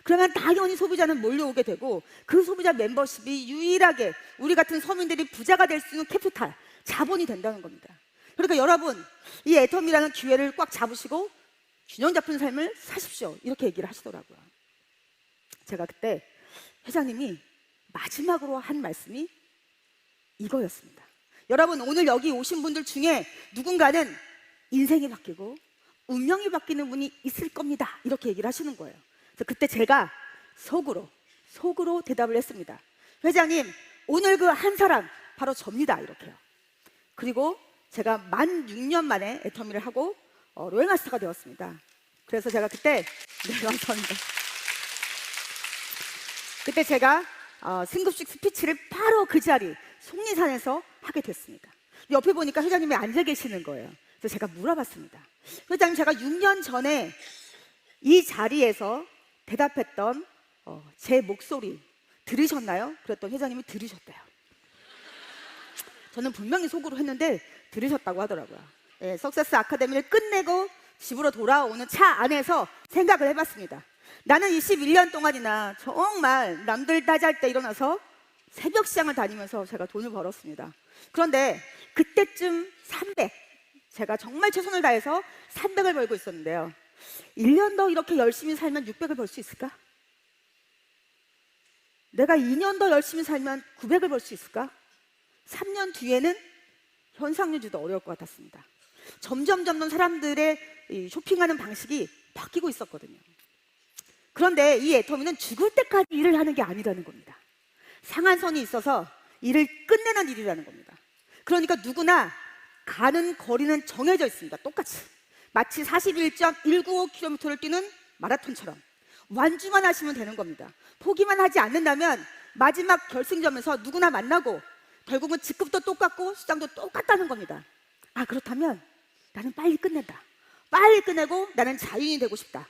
그러면 당연히 소비자는 몰려오게 되고 그 소비자 멤버십이 유일하게 우리 같은 서민들이 부자가 될 수 있는 캐피탈, 자본이 된다는 겁니다. 그러니까 여러분, 이 애텀이라는 기회를 꽉 잡으시고 균형 잡힌 삶을 사십시오, 이렇게 얘기를 하시더라고요. 제가 그때 회장님이 마지막으로 한 말씀이 이거였습니다. 여러분, 오늘 여기 오신 분들 중에 누군가는 인생이 바뀌고 운명이 바뀌는 분이 있을 겁니다, 이렇게 얘기를 하시는 거예요. 그래서 그때 제가 속으로 대답을 했습니다. 회장님, 오늘 그 한 사람 바로 접니다, 이렇게요. 그리고 제가 만 6년 만에 애터미를 하고 로얄마스터가 되었습니다. 그래서 제가 그때 감사합니다. 그때 제가 승급식 스피치를 바로 그 자리 속리산에서 하게 됐습니다. 옆에 보니까 회장님이 앉아 계시는 거예요. 그래서 제가 물어봤습니다. 회장님, 제가 6년 전에 이 자리에서 대답했던 제 목소리 들으셨나요? 그랬더니 회장님이 들으셨대요. 저는 분명히 속으로 했는데 들으셨다고 하더라고요. 예, 석세스 아카데미를 끝내고 집으로 돌아오는 차 안에서 생각을 해봤습니다. 나는 21년 동안이나 정말 남들 따지할 때 일어나서 새벽 시장을 다니면서 제가 돈을 벌었습니다. 그런데 그때쯤 300, 제가 정말 최선을 다해서 300을 벌고 있었는데요. 1년 더 이렇게 열심히 살면 600을 벌 수 있을까? 내가 2년 더 열심히 살면 900을 벌 수 있을까? 3년 뒤에는 현상 유지도 어려울 것 같았습니다. 점점 사람들의 이 쇼핑하는 방식이 바뀌고 있었거든요. 그런데 이 애터미는 죽을 때까지 일을 하는 게 아니라는 겁니다. 상한선이 있어서 일을 끝내는 일이라는 겁니다. 그러니까 누구나 가는 거리는 정해져 있습니다. 똑같이. 마치 41.195km를 뛰는 마라톤처럼 완주만 하시면 되는 겁니다. 포기만 하지 않는다면 마지막 결승점에서 누구나 만나고 결국은 직급도 똑같고 수장도 똑같다는 겁니다. 아, 그렇다면 나는 빨리 끝낸다. 빨리 끝내고 나는 자유인이 되고 싶다.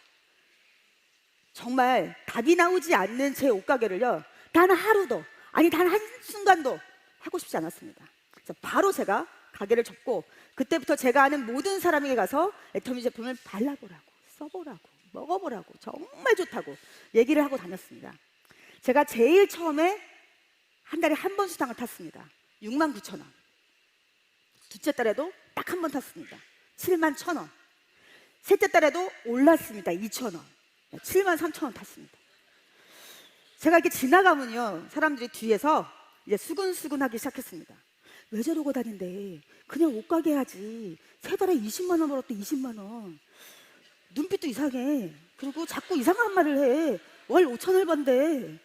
정말 답이 나오지 않는 제 옷가게를요, 단 하루도, 아니 단 한순간도 하고 싶지 않았습니다. 그래서 바로 제가 가게를 접고 그때부터 제가 아는 모든 사람에게 가서 애터미 제품을 발라보라고, 써보라고, 먹어보라고, 정말 좋다고 얘기를 하고 다녔습니다. 제가 제일 처음에 한 달에 한 번 수당을 탔습니다. 69,000원. 둘째 달에도 딱 한 번 탔습니다. 71,000원. 셋째 달에도 올랐습니다. 2,000원. 73,000원 탔습니다. 제가 이렇게 지나가면요, 사람들이 뒤에서 이제 수근수근하기 시작했습니다. 왜 저러고 다닌대? 그냥 옷가게 해야지. 세 달에 20만 원 벌었대, 20만 원. 눈빛도 이상해. 그리고 자꾸 이상한 말을 해. 월 5천을 번대.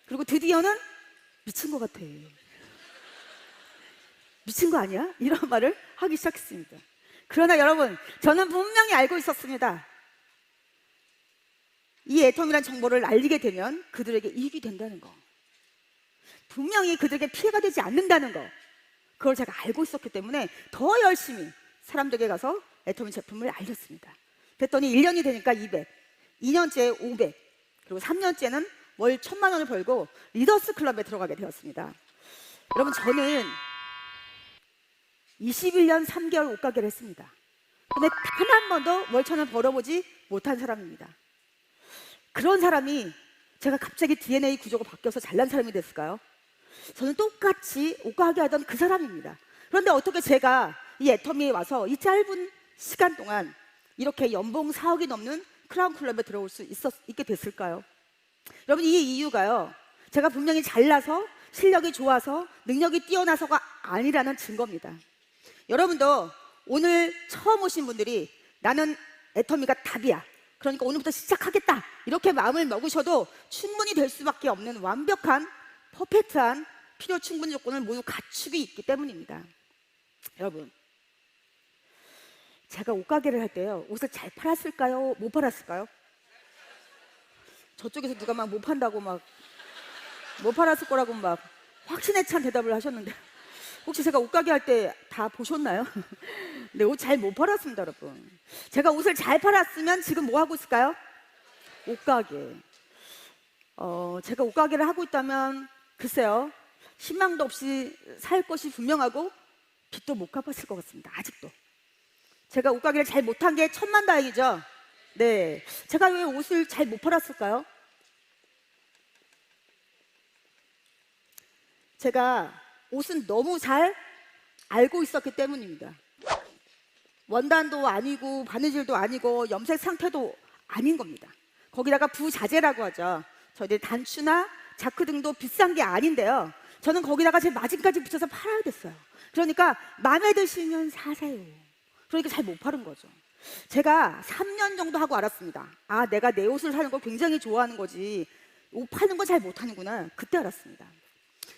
그리고 드디어는 미친 것 같아. 미친 거 아니야? 이런 말을 하기 시작했습니다. 그러나 여러분, 저는 분명히 알고 있었습니다. 이 애텀이란 정보를 알리게 되면 그들에게 이익이 된다는 거, 분명히 그들에게 피해가 되지 않는다는 거, 그걸 제가 알고 있었기 때문에 더 열심히 사람들에게 가서 애터미 제품을 알렸습니다. 그랬더니 1년이 되니까 200, 2년째 500, 그리고 3년째는 월 1,000만 원을 벌고 리더스 클럽에 들어가게 되었습니다. 여러분, 저는 21년 3개월 옷가게를 했습니다. 근데 단 한 번도 월 1,000을 벌어보지 못한 사람입니다. 그런 사람이 제가 갑자기 DNA 구조가 바뀌어서 잘난 사람이 됐을까요? 저는 똑같이 옷가게 하던 그 사람입니다. 그런데 어떻게 제가 이 애터미에 와서 이 짧은 시간 동안 이렇게 연봉 4억이 넘는 크라운 클럽에 들어올 수 있게 됐을까요? 여러분, 이 이유가요, 제가 분명히 잘나서 실력이 좋아서 능력이 뛰어나서가 아니라는 증거입니다. 여러분도 오늘 처음 오신 분들이 나는 애터미가 답이야, 그러니까 오늘부터 시작하겠다, 이렇게 마음을 먹으셔도 충분히 될 수밖에 없는 완벽한 퍼펙트한 필요 충분 조건을 모두 갖추고 있기 때문입니다. 여러분, 제가 옷가게를 할 때요, 옷을 잘 팔았을까요? 못 팔았을까요? 저쪽에서 누가 막 못 판다고 막 못 팔았을 거라고 막 확신에 찬 대답을 하셨는데, 혹시 제가 옷가게 할 때 다 보셨나요? 네, 옷 잘 못 팔았습니다, 여러분. 제가 옷을 잘 팔았으면 지금 뭐 하고 있을까요? 옷가게. 제가 옷가게를 하고 있다면 글쎄요, 희망도 없이 살 것이 분명하고 빚도 못 갚았을 것 같습니다. 아직도. 제가 옷가게를 잘 못한 게 천만다행이죠. 네, 제가 왜 옷을 잘 못 팔았을까요? 제가 옷은 너무 잘 알고 있었기 때문입니다. 원단도 아니고 바느질도 아니고 염색 상태도 아닌 겁니다. 거기다가 부자재라고 하죠. 저희들 단추나 자크 등도 비싼 게 아닌데요, 저는 거기다가 제 마진까지 붙여서 팔아야 됐어요. 그러니까 마음에 드시면 사세요. 그러니까 잘 못 파는 거죠. 제가 3년 정도 하고 알았습니다. 아, 내가 내 옷을 사는 걸 굉장히 좋아하는 거지 옷 파는 거 잘 못하는구나, 그때 알았습니다.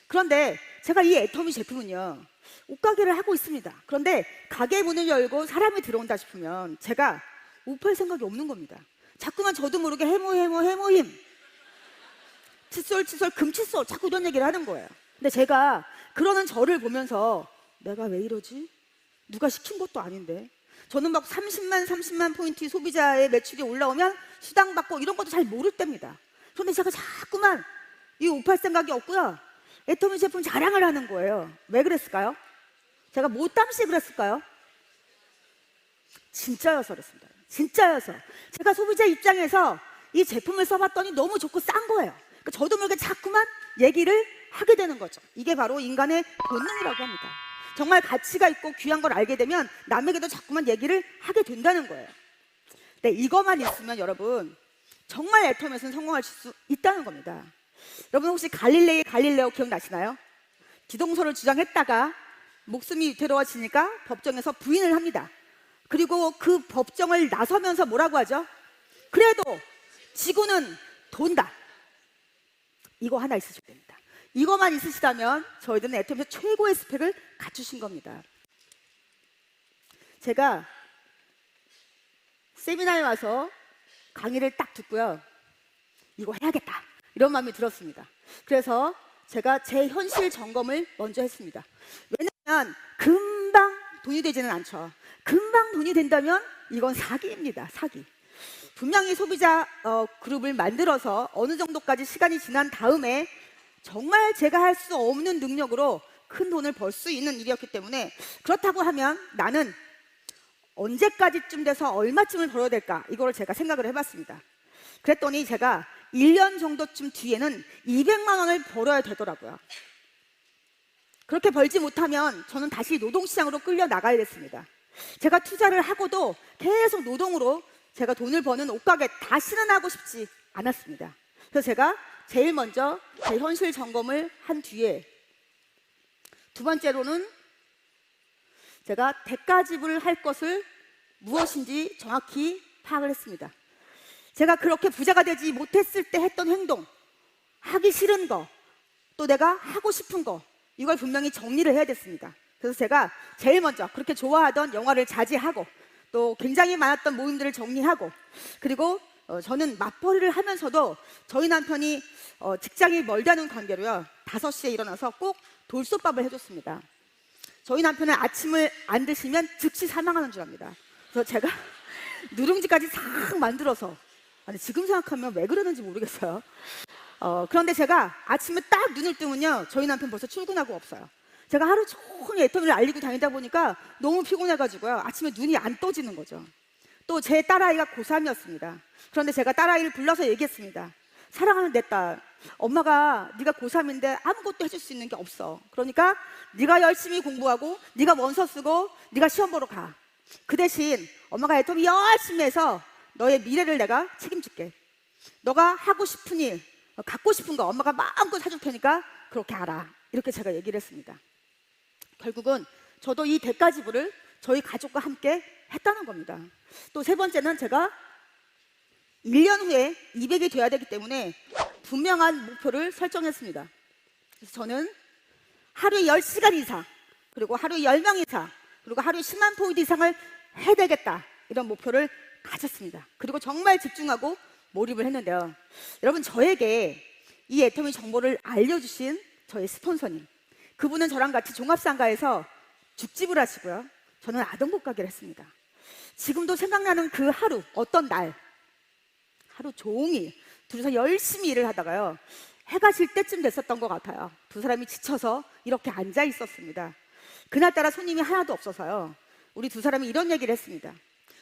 그런데 제가 이 애터미 제품은요, 옷가게를 하고 있습니다. 그런데 가게 문을 열고 사람이 들어온다 싶으면 제가 옷 팔 생각이 없는 겁니다. 자꾸만 저도 모르게 해모힘, 칫솔 금칫솔, 자꾸 이런 얘기를 하는 거예요. 근데 제가 그러는 저를 보면서 내가 왜 이러지? 누가 시킨 것도 아닌데. 저는 막 30만 포인트 소비자의 매출이 올라오면 수당 받고 이런 것도 잘 모를 때입니다. 그런데 제가 자꾸만 이 옷 팔 생각이 없고요, 애터미 제품 자랑을 하는 거예요. 왜 그랬을까요? 제가 뭐 땀시 그랬을까요? 진짜여서 그랬습니다. 진짜여서. 제가 소비자 입장에서 이 제품을 써봤더니 너무 좋고 싼 거예요. 그러니까 저도 모르게 자꾸만 얘기를 하게 되는 거죠. 이게 바로 인간의 본능이라고 합니다. 정말 가치가 있고 귀한 걸 알게 되면 남에게도 자꾸만 얘기를 하게 된다는 거예요. 네, 이것만 있으면 여러분 정말 애터미에서는 성공하실 수 있다는 겁니다. 여러분, 혹시 갈릴레오 기억나시나요? 기동설을 주장했다가 목숨이 위태로워지니까 법정에서 부인을 합니다. 그리고 그 법정을 나서면서 뭐라고 하죠? 그래도 지구는 돈다. 이거 하나 있으셔야 됩니다. 이거만 있으시다면 저희들은 애터미에서 최고의 스펙을 갖추신 겁니다. 제가 세미나에 와서 강의를 딱 듣고요, 이거 해야겠다, 이런 마음이 들었습니다. 그래서 제가 제 현실 점검을 먼저 했습니다. 왜냐하면 금방 돈이 되지는 않죠. 금방 돈이 된다면 이건 사기입니다. 사기. 분명히 소비자 그룹을 만들어서 어느 정도까지 시간이 지난 다음에 정말 제가 할 수 없는 능력으로 큰 돈을 벌 수 있는 일이었기 때문에, 그렇다고 하면 나는 언제까지쯤 돼서 얼마쯤을 벌어야 될까, 이거를 제가 생각을 해봤습니다. 그랬더니 제가 1년 정도쯤 뒤에는 200만 원을 벌어야 되더라고요. 그렇게 벌지 못하면 저는 다시 노동시장으로 끌려 나가야 됐습니다. 제가 투자를 하고도 계속 노동으로 제가 돈을 버는 옷가게 다시는 하고 싶지 않았습니다. 그래서 제가 제일 먼저 제 현실 점검을 한 뒤에 두 번째로는 제가 대가집을 할 것을 무엇인지 정확히 파악을 했습니다. 제가 그렇게 부자가 되지 못했을 때 했던 행동, 하기 싫은 거, 또 내가 하고 싶은 거, 이걸 분명히 정리를 해야 됐습니다. 그래서 제가 제일 먼저 그렇게 좋아하던 영화를 자제하고, 또 굉장히 많았던 모임들을 정리하고, 그리고 저는 맞벌이를 하면서도 저희 남편이 직장이 멀다는 관계로요, 5시에 일어나서 꼭 돌솥밥을 해줬습니다. 저희 남편은 아침을 안 드시면 즉시 사망하는 줄 압니다. 그래서 제가 누룽지까지 싹 만들어서, 아니 지금 생각하면 왜 그러는지 모르겠어요. 그런데 제가 아침에 딱 눈을 뜨면요, 저희 남편 벌써 출근하고 없어요. 제가 하루 종일 애터미를 알리고 다니다 보니까 너무 피곤해가지고요, 아침에 눈이 안 떠지는 거죠. 또 제 딸아이가 고3이었습니다. 그런데 제가 딸아이를 불러서 얘기했습니다. 사랑하는 내 딸, 엄마가 네가 고3인데 아무것도 해줄 수 있는 게 없어. 그러니까 네가 열심히 공부하고 네가 원서 쓰고 네가 시험 보러 가. 그 대신 엄마가 애터미 열심히 해서 너의 미래를 내가 책임질게. 너가 하고 싶은 일, 갖고 싶은 거 엄마가 마음껏 사줄 테니까 그렇게 알아. 이렇게 제가 얘기를 했습니다. 결국은 저도 이 대가지불을 저희 가족과 함께 했다는 겁니다. 또 세 번째는 제가 1년 후에 200이 돼야 되기 때문에 분명한 목표를 설정했습니다. 그래서 저는 하루에 10시간 이상, 그리고 하루에 10명 이상, 그리고 하루에 10만 포인트 이상을 해야 되겠다, 이런 목표를 가졌습니다. 그리고 정말 집중하고 몰입을 했는데요, 여러분, 저에게 이 애터미 정보를 알려주신 저희 스폰서님, 그분은 저랑 같이 종합상가에서 죽집을 하시고요, 저는 아동복 가게를 했습니다. 지금도 생각나는 그 하루, 어떤 날, 하루 종일 둘이서 열심히 일을 하다가요, 해가 질 때쯤 됐었던 것 같아요. 두 사람이 지쳐서 이렇게 앉아 있었습니다. 그날따라 손님이 하나도 없어서요, 우리 두 사람이 이런 얘기를 했습니다.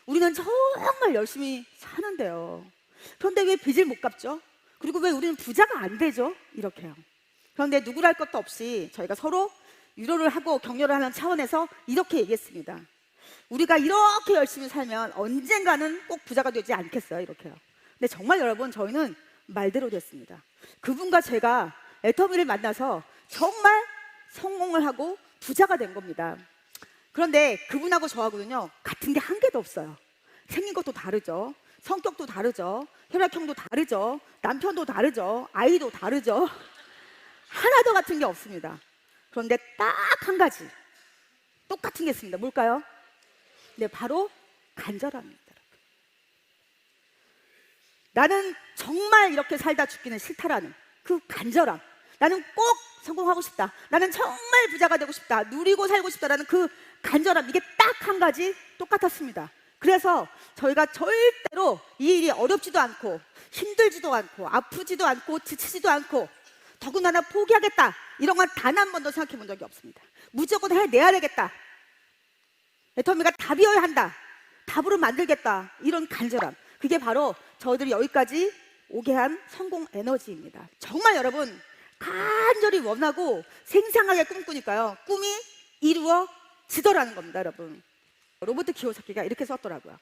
우리는 정말 열심히 사는데요, 그런데 왜 빚을 못 갚죠? 그리고 왜 우리는 부자가 안 되죠? 이렇게요. 그런데 누구랄 것도 없이 저희가 서로 위로를 하고 격려를 하는 차원에서 이렇게 얘기했습니다. 우리가 이렇게 열심히 살면 언젠가는 꼭 부자가 되지 않겠어요? 이렇게요. 근데 정말 여러분, 저희는 말대로 됐습니다. 그분과 제가 애터미를 만나서 정말 성공을 하고 부자가 된 겁니다. 그런데 그분하고 저하고는요, 같은 게 한 개도 없어요. 생긴 것도 다르죠, 성격도 다르죠, 혈액형도 다르죠, 남편도 다르죠, 아이도 다르죠. 하나도 같은 게 없습니다. 그런데 딱 한 가지 똑같은 게 있습니다. 뭘까요? 네, 바로 간절함입니다. 나는 정말 이렇게 살다 죽기는 싫다라는 그 간절함, 나는 꼭 성공하고 싶다, 나는 정말 부자가 되고 싶다, 누리고 살고 싶다라는 그 간절함, 이게 딱 한 가지 똑같았습니다. 그래서 저희가 절대로 이 일이 어렵지도 않고 힘들지도 않고 아프지도 않고 지치지도 않고 더군다나 포기하겠다, 이런 건 단 한 번도 생각해 본 적이 없습니다. 무조건 해내야 되겠다, 애터미가 답이어야 한다, 답으로 만들겠다, 이런 간절함, 그게 바로 저희들이 여기까지 오게 한 성공 에너지입니다. 정말 여러분, 간절히 원하고 생생하게 꿈꾸니까요, 꿈이 이루어지더라는 겁니다. 여러분, 로버트 키오사키가 이렇게 썼더라고요.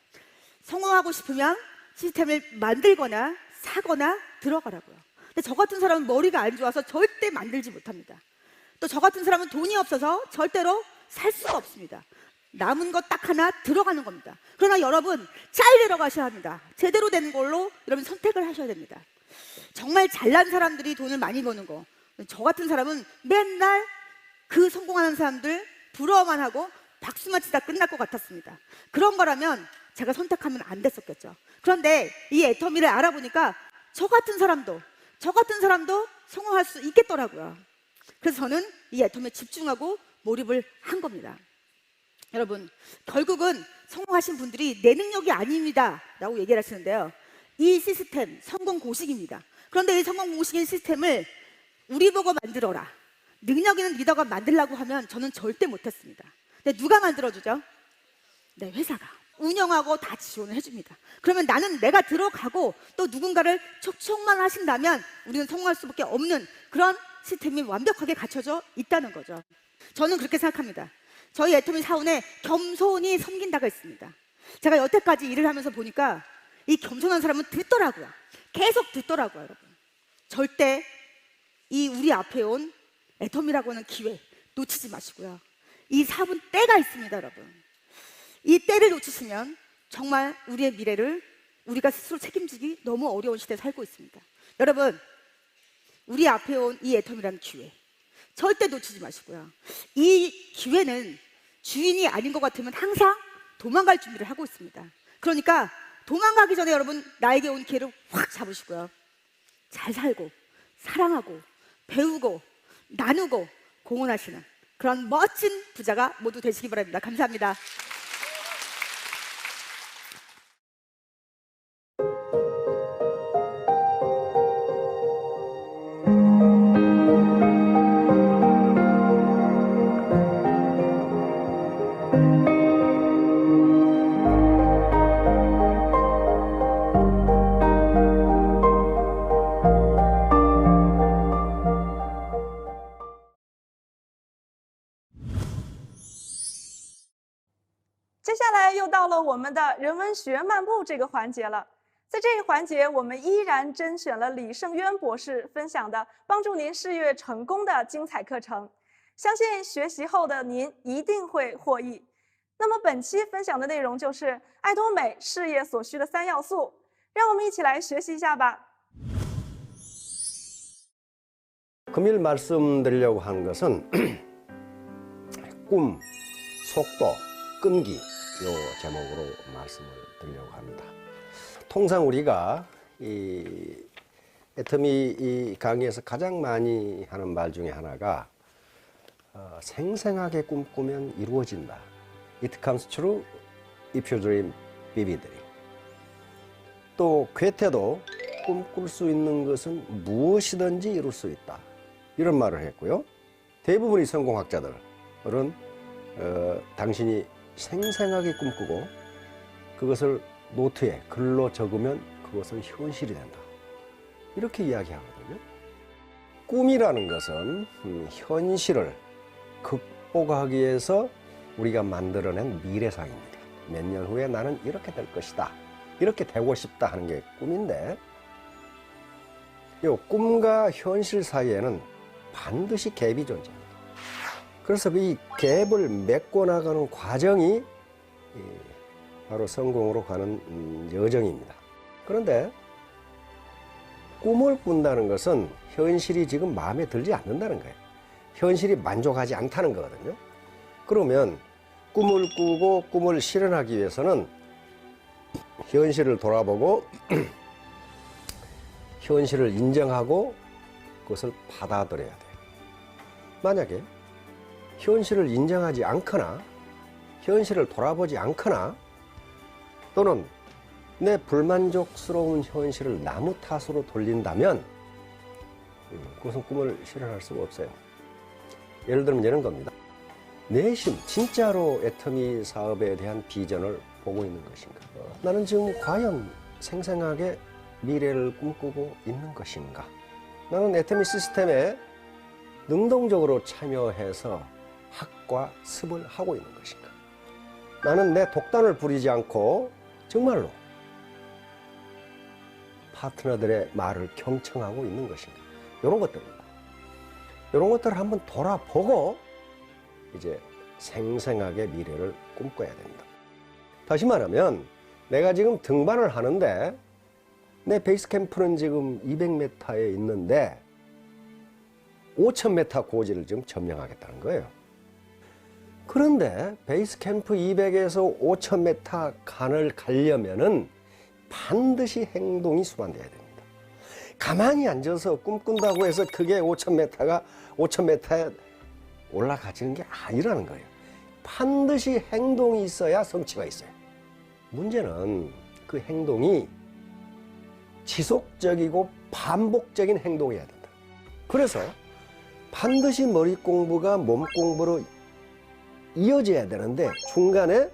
성공하고 싶으면 시스템을 만들거나 사거나 들어가라고요. 근데 저 같은 사람은 머리가 안 좋아서 절대 만들지 못합니다. 또 저 같은 사람은 돈이 없어서 절대로 살 수가 없습니다. 남은 것 딱 하나, 들어가는 겁니다. 그러나 여러분, 잘 들어가셔야 합니다. 제대로 된 걸로 여러분 선택을 하셔야 됩니다. 정말 잘난 사람들이 돈을 많이 버는 거, 저 같은 사람은 맨날 그 성공하는 사람들 부러워만 하고 박수만 치다 끝날 것 같았습니다. 그런 거라면 제가 선택하면 안 됐었겠죠. 그런데 이 애터미를 알아보니까 저 같은 사람도 성공할 수 있겠더라고요. 그래서 저는 이 애터미에 집중하고 몰입을 한 겁니다. 여러분, 결국은 성공하신 분들이 내 능력이 아닙니다 라고 얘기를 하시는데요, 이 시스템 성공 공식입니다. 그런데 이 성공 공식인 시스템을 우리 보고 만들어라, 능력 있는 리더가 만들라고 하면 저는 절대 못했습니다. 근데 누가 만들어주죠? 네, 회사가 운영하고 다 지원을 해줍니다. 그러면 나는 내가 들어가고 또 누군가를 촉촉만 하신다면 우리는 성공할 수밖에 없는 그런 시스템이 완벽하게 갖춰져 있다는 거죠. 저는 그렇게 생각합니다. 저희 애터미 사원에 겸손히 섬긴다가 있습니다. 제가 여태까지 일을 하면서 보니까 이 겸손한 사람은 듣더라고요. 계속 듣더라고요. 여러분, 절대 이 우리 앞에 온 애터미라고 하는 기회, 놓치지 마시고요. 이 4분 때가 있습니다, 여러분. 이 때를 놓치시면 정말 우리의 미래를 우리가 스스로 책임지기 너무 어려운 시대에 살고 있습니다. 여러분, 우리 앞에 온 이 애텀이라는 기회 절대 놓치지 마시고요. 이 기회는 주인이 아닌 것 같으면 항상 도망갈 준비를 하고 있습니다. 그러니까 도망가기 전에 여러분 나에게 온 기회를 확 잡으시고요. 잘 살고 사랑하고 배우고 나누고 공헌하시는 그런 멋진 부자가 모두 되시기 바랍니다. 감사합니다.接下来又到了我们的人文学漫步这个环节了。在这一环节，我们依然甄选了李胜渊博士分享的帮助您事业成功的精彩课程，相信学习后的您一定会获益。那么本期分享的内容就是爱多美事业所需的3要素，让我们一起来学习一下吧。 금일 말씀드리려고 하는 것은 꿈, 속도, 끈기 요 제목으로 말씀을 드리려고 합니다. 통상 우리가 이 애터미 이 강의에서 가장 많이 하는 말 중에 하나가 생생하게 꿈꾸면 이루어진다. It comes true if you dream vividly. 또 괴테도 꿈꿀 수 있는 것은 무엇이든지 이룰 수 있다. 이런 말을 했고요. 대부분의 성공학자들은 당신이 생생하게 꿈꾸고 그것을 노트에 글로 적으면 그것은 현실이 된다. 이렇게 이야기하거든요. 꿈이라는 것은 현실을 극복하기 위해서 우리가 만들어낸 미래상입니다. 몇 년 후에 나는 이렇게 될 것이다. 이렇게 되고 싶다 하는 게 꿈인데 이 꿈과 현실 사이에는 반드시 갭이 존재합니다. 그래서 이 갭을 메꿔 나가는 과정이 바로 성공으로 가는 여정입니다. 그런데 꿈을 꾼다는 것은 현실이 지금 마음에 들지 않는다는 거예요. 현실이 만족하지 않다는 거거든요. 그러면 꿈을 꾸고 꿈을 실현하기 위해서는 현실을 돌아보고 현실을 인정하고 그것을 받아들여야 돼요. 만약에 현실을 인정하지 않거나 현실을 돌아보지 않거나 또는 내 불만족스러운 현실을 나무 탓으로 돌린다면 그것은 꿈을 실현할 수가 없어요. 예를 들면 이런 겁니다. 내심 진짜로 애터미 사업에 대한 비전을 보고 있는 것인가? 나는 지금 과연 생생하게 미래를 꿈꾸고 있는 것인가? 나는 애터미 시스템에 능동적으로 참여해서 학과 습을 하고 있는 것인가? 나는 내 독단을 부리지 않고 정말로 파트너들의 말을 경청하고 있는 것인가? 이런 것들입니다. 이런 것들을 한번 돌아보고 이제 생생하게 미래를 꿈꿔야 됩니다. 다시 말하면 내가 지금 등반을 하는데 내 베이스 캠프는 지금 200m에 있는데 5000m 고지를 지금 점령하겠다는 거예요. 그런데 베이스 캠프 200에서 5000m 간을 가려면은 반드시 행동이 수반돼야 됩니다. 가만히 앉아서 꿈꾼다고 해서 그게 5000m에 올라가지는 게 아니라는 거예요. 반드시 행동이 있어야 성취가 있어요. 문제는 그 행동이 지속적이고 반복적인 행동이어야 된다. 그래서 반드시 머리 공부가 몸 공부로 이어져야 되는데 중간에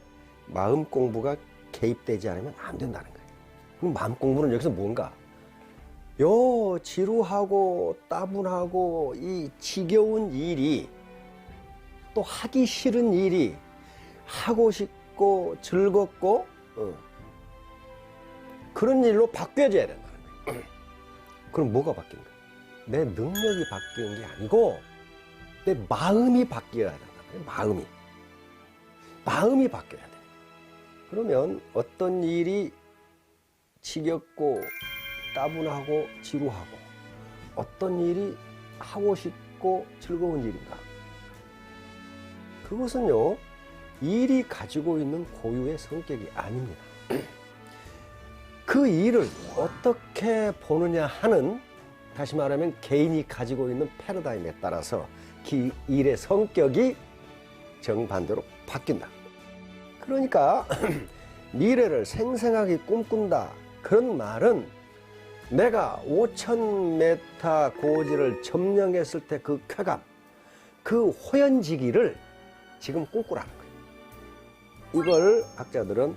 마음 공부가 개입되지 않으면 안 된다는 거예요. 그럼 마음 공부는 여기서 뭔가? 요 지루하고 따분하고 이 지겨운 일이 또 하기 싫은 일이 하고 싶고 즐겁고 그런 일로 바뀌어져야 된다는 거예요. 그럼 뭐가 바뀐 거예요? 내 능력이 바뀌는 게 아니고 내 마음이 바뀌어야 된다. 마음이 바뀌어야 돼. 그러면 어떤 일이 지겹고 따분하고 지루하고 어떤 일이 하고 싶고 즐거운 일인가? 그것은요, 일이 가지고 있는 고유의 성격이 아닙니다. 그 일을 어떻게 보느냐 하는, 다시 말하면 개인이 가지고 있는 패러다임에 따라서 그 일의 성격이 정반대로 바뀐다. 그러니까 미래를 생생하게 꿈꾼다, 그런 말은 내가 5,000m 고지를 점령했을 때 그 쾌감, 그 호연지기를 지금 꿈꾸라는 거예요. 이걸 학자들은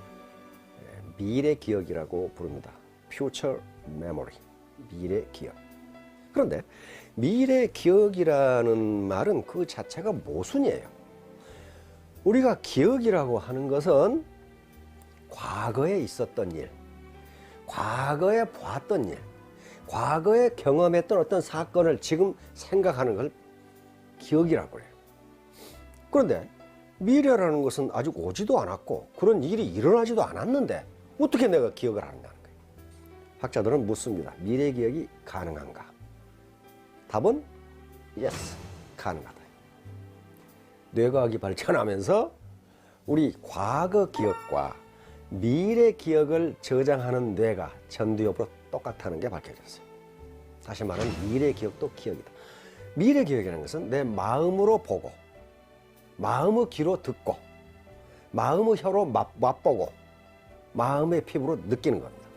미래 기억이라고 부릅니다. Future Memory, 미래 기억. 그런데 미래 기억이라는 말은 그 자체가 모순이에요. 우리가 기억이라고 하는 것은 과거에 있었던 일, 과거에 보았던 일, 과거에 경험했던 어떤 사건을 지금 생각하는 걸 기억이라고 해요. 그런데 미래라는 것은 아직 오지도 않았고 그런 일이 일어나지도 않았는데 어떻게 내가 기억을 하느냐는 거예요. 학자들은 묻습니다. 미래 기억이 가능한가? 답은 yes, 가능하다. 뇌과학이 발전하면서 우리 과거 기억과 미래 기억을 저장하는 뇌가 전두엽으로 똑같다는 게 밝혀졌어요. 다시 말하면 미래 기억도 기억이다. 미래 기억이라는 것은 내 마음으로 보고, 마음의 귀로 듣고, 마음의 혀로 맛보고, 마음의 피부로 느끼는 겁니다.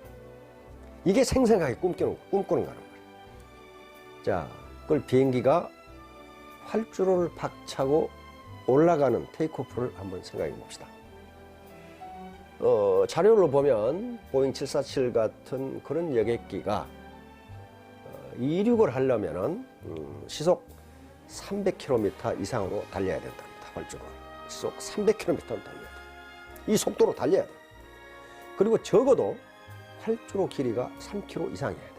이게 생생하게 꿈꾸는 거라는 거예요. 자, 그걸 비행기가 활주로를 박차고 올라가는 테이크오프를 한번 생각해 봅시다. 자료를 보면 보잉 747 같은 그런 여객기가 이륙을 하려면은 시속 300km 이상으로 달려야 된답니다. 활주로를. 시속 300km를 달려야 돼. 이 속도로 달려야 돼. 그리고 적어도 활주로 길이가 3km 이상이어야 돼.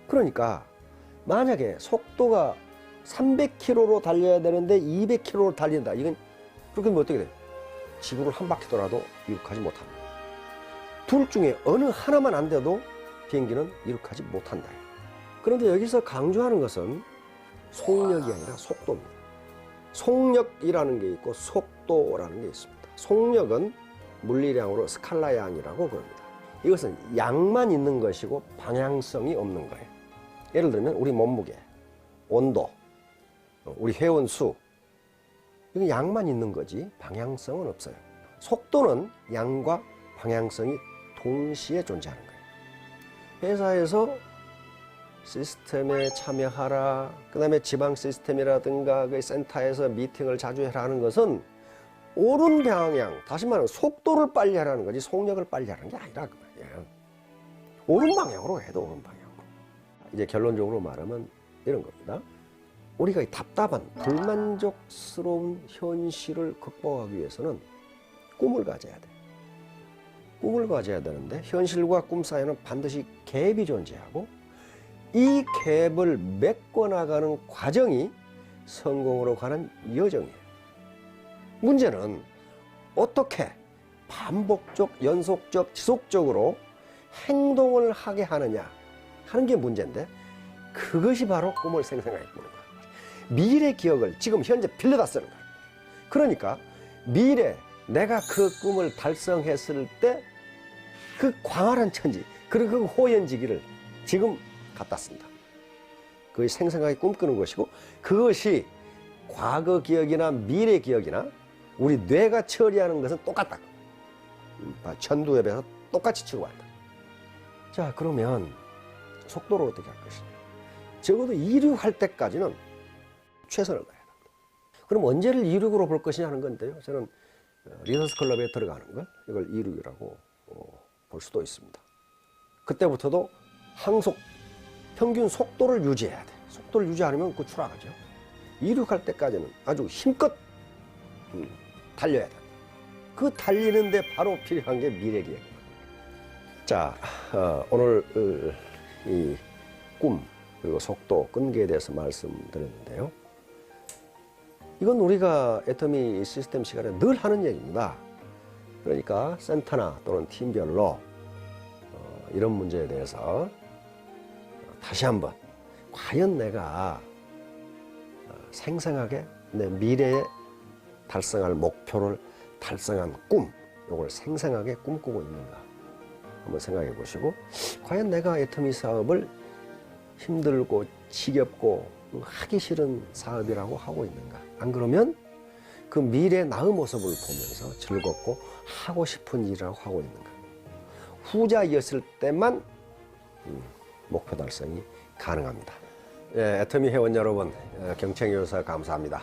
그러니까 만약에 속도가 300km로 달려야 되는데 200km로 달린다. 이건 그렇게 하면 어떻게 돼요? 지구를 한 바퀴 돌아도 이륙하지 못합니다. 둘 중에 어느 하나만 안 돼도 비행기는 이륙하지 못한다. 그런데 여기서 강조하는 것은 속력이 아니라 속도입니다. 속력이라는 게 있고 속도라는 게 있습니다. 속력은 물리량으로 스칼라양이라고 그럽니다. 이것은 양만 있는 것이고 방향성이 없는 거예요. 예를 들면 우리 몸무게, 온도, 우리 회원수, 이건 양만 있는 거지 방향성은 없어요. 속도는 양과 방향성이 동시에 존재하는 거예요. 회사에서 시스템에 참여하라, 그 다음에 지방 시스템이라든가 그 센터에서 미팅을 자주 해라 하는 것은 옳은 방향, 다시 말하면 속도를 빨리 하라는 거지 속력을 빨리 하라는 게 아니라 그 말이에요. 옳은 방향으로 해도 옳은 방향으로. 이제 결론적으로 말하면 이런 겁니다. 우리가 이 답답한 불만족스러운 현실을 극복하기 위해서는 꿈을 가져야 돼. 꿈을 가져야 되는데 현실과 꿈 사이에는 반드시 갭이 존재하고 이 갭을 메꿔나가는 과정이 성공으로 가는 여정이에요. 문제는 어떻게 반복적, 연속적, 지속적으로 행동을 하게 하느냐 하는 게 문제인데 그것이 바로 꿈을 생생하게 꾸는 거예요. 미래 기억을 지금 현재 빌려다 쓰는 거예요. 그러니까 미래 내가 그 꿈을 달성했을 때 그 광활한 천지 그리고 그 호연지기를 지금 갖다 쓴다. 그것이 생생하게 꿈꾸는 것이고 그것이 과거 기억이나 미래 기억이나 우리 뇌가 처리하는 것은 똑같다. 전두엽에서 똑같이 치고받다. 자, 그러면 속도를 어떻게 할 것이냐. 적어도 이륙할 때까지는 최선을 다해야 합니다. 그럼 언제를 이륙으로 볼 것이냐 하는 건데요. 저는 리더스 클럽에 들어가는 걸 이걸 이륙이라고 볼 수도 있습니다. 그때부터도 항속, 평균 속도를 유지해야 돼. 속도를 유지 않으면 그 추락하죠. 이륙할 때까지는 아주 힘껏 달려야 돼. 그 달리는데 바로 필요한 게 미래기억입니다. 자, 오늘 이 꿈, 그리고 속도, 끈기에 대해서 말씀드렸는데요. 이건 우리가 애터미 시스템 시간에 늘 하는 얘기입니다. 그러니까 센터나 또는 팀별로 이런 문제에 대해서 다시 한번 과연 내가 생생하게 내 미래에 달성할 목표를 달성한 꿈, 이걸 생생하게 꿈꾸고 있는가 한번 생각해 보시고, 과연 내가 애터미 사업을 힘들고 지겹고 하기 싫은 사업이라고 하고 있는가? 안 그러면 그 미래 나의 모습을 보면서 즐겁고 하고 싶은 일이라고 하고 있는가? 후자였을 때만 목표 달성이 가능합니다. 예, 애터미 회원 여러분, 경청해 주셔서 감사합니다.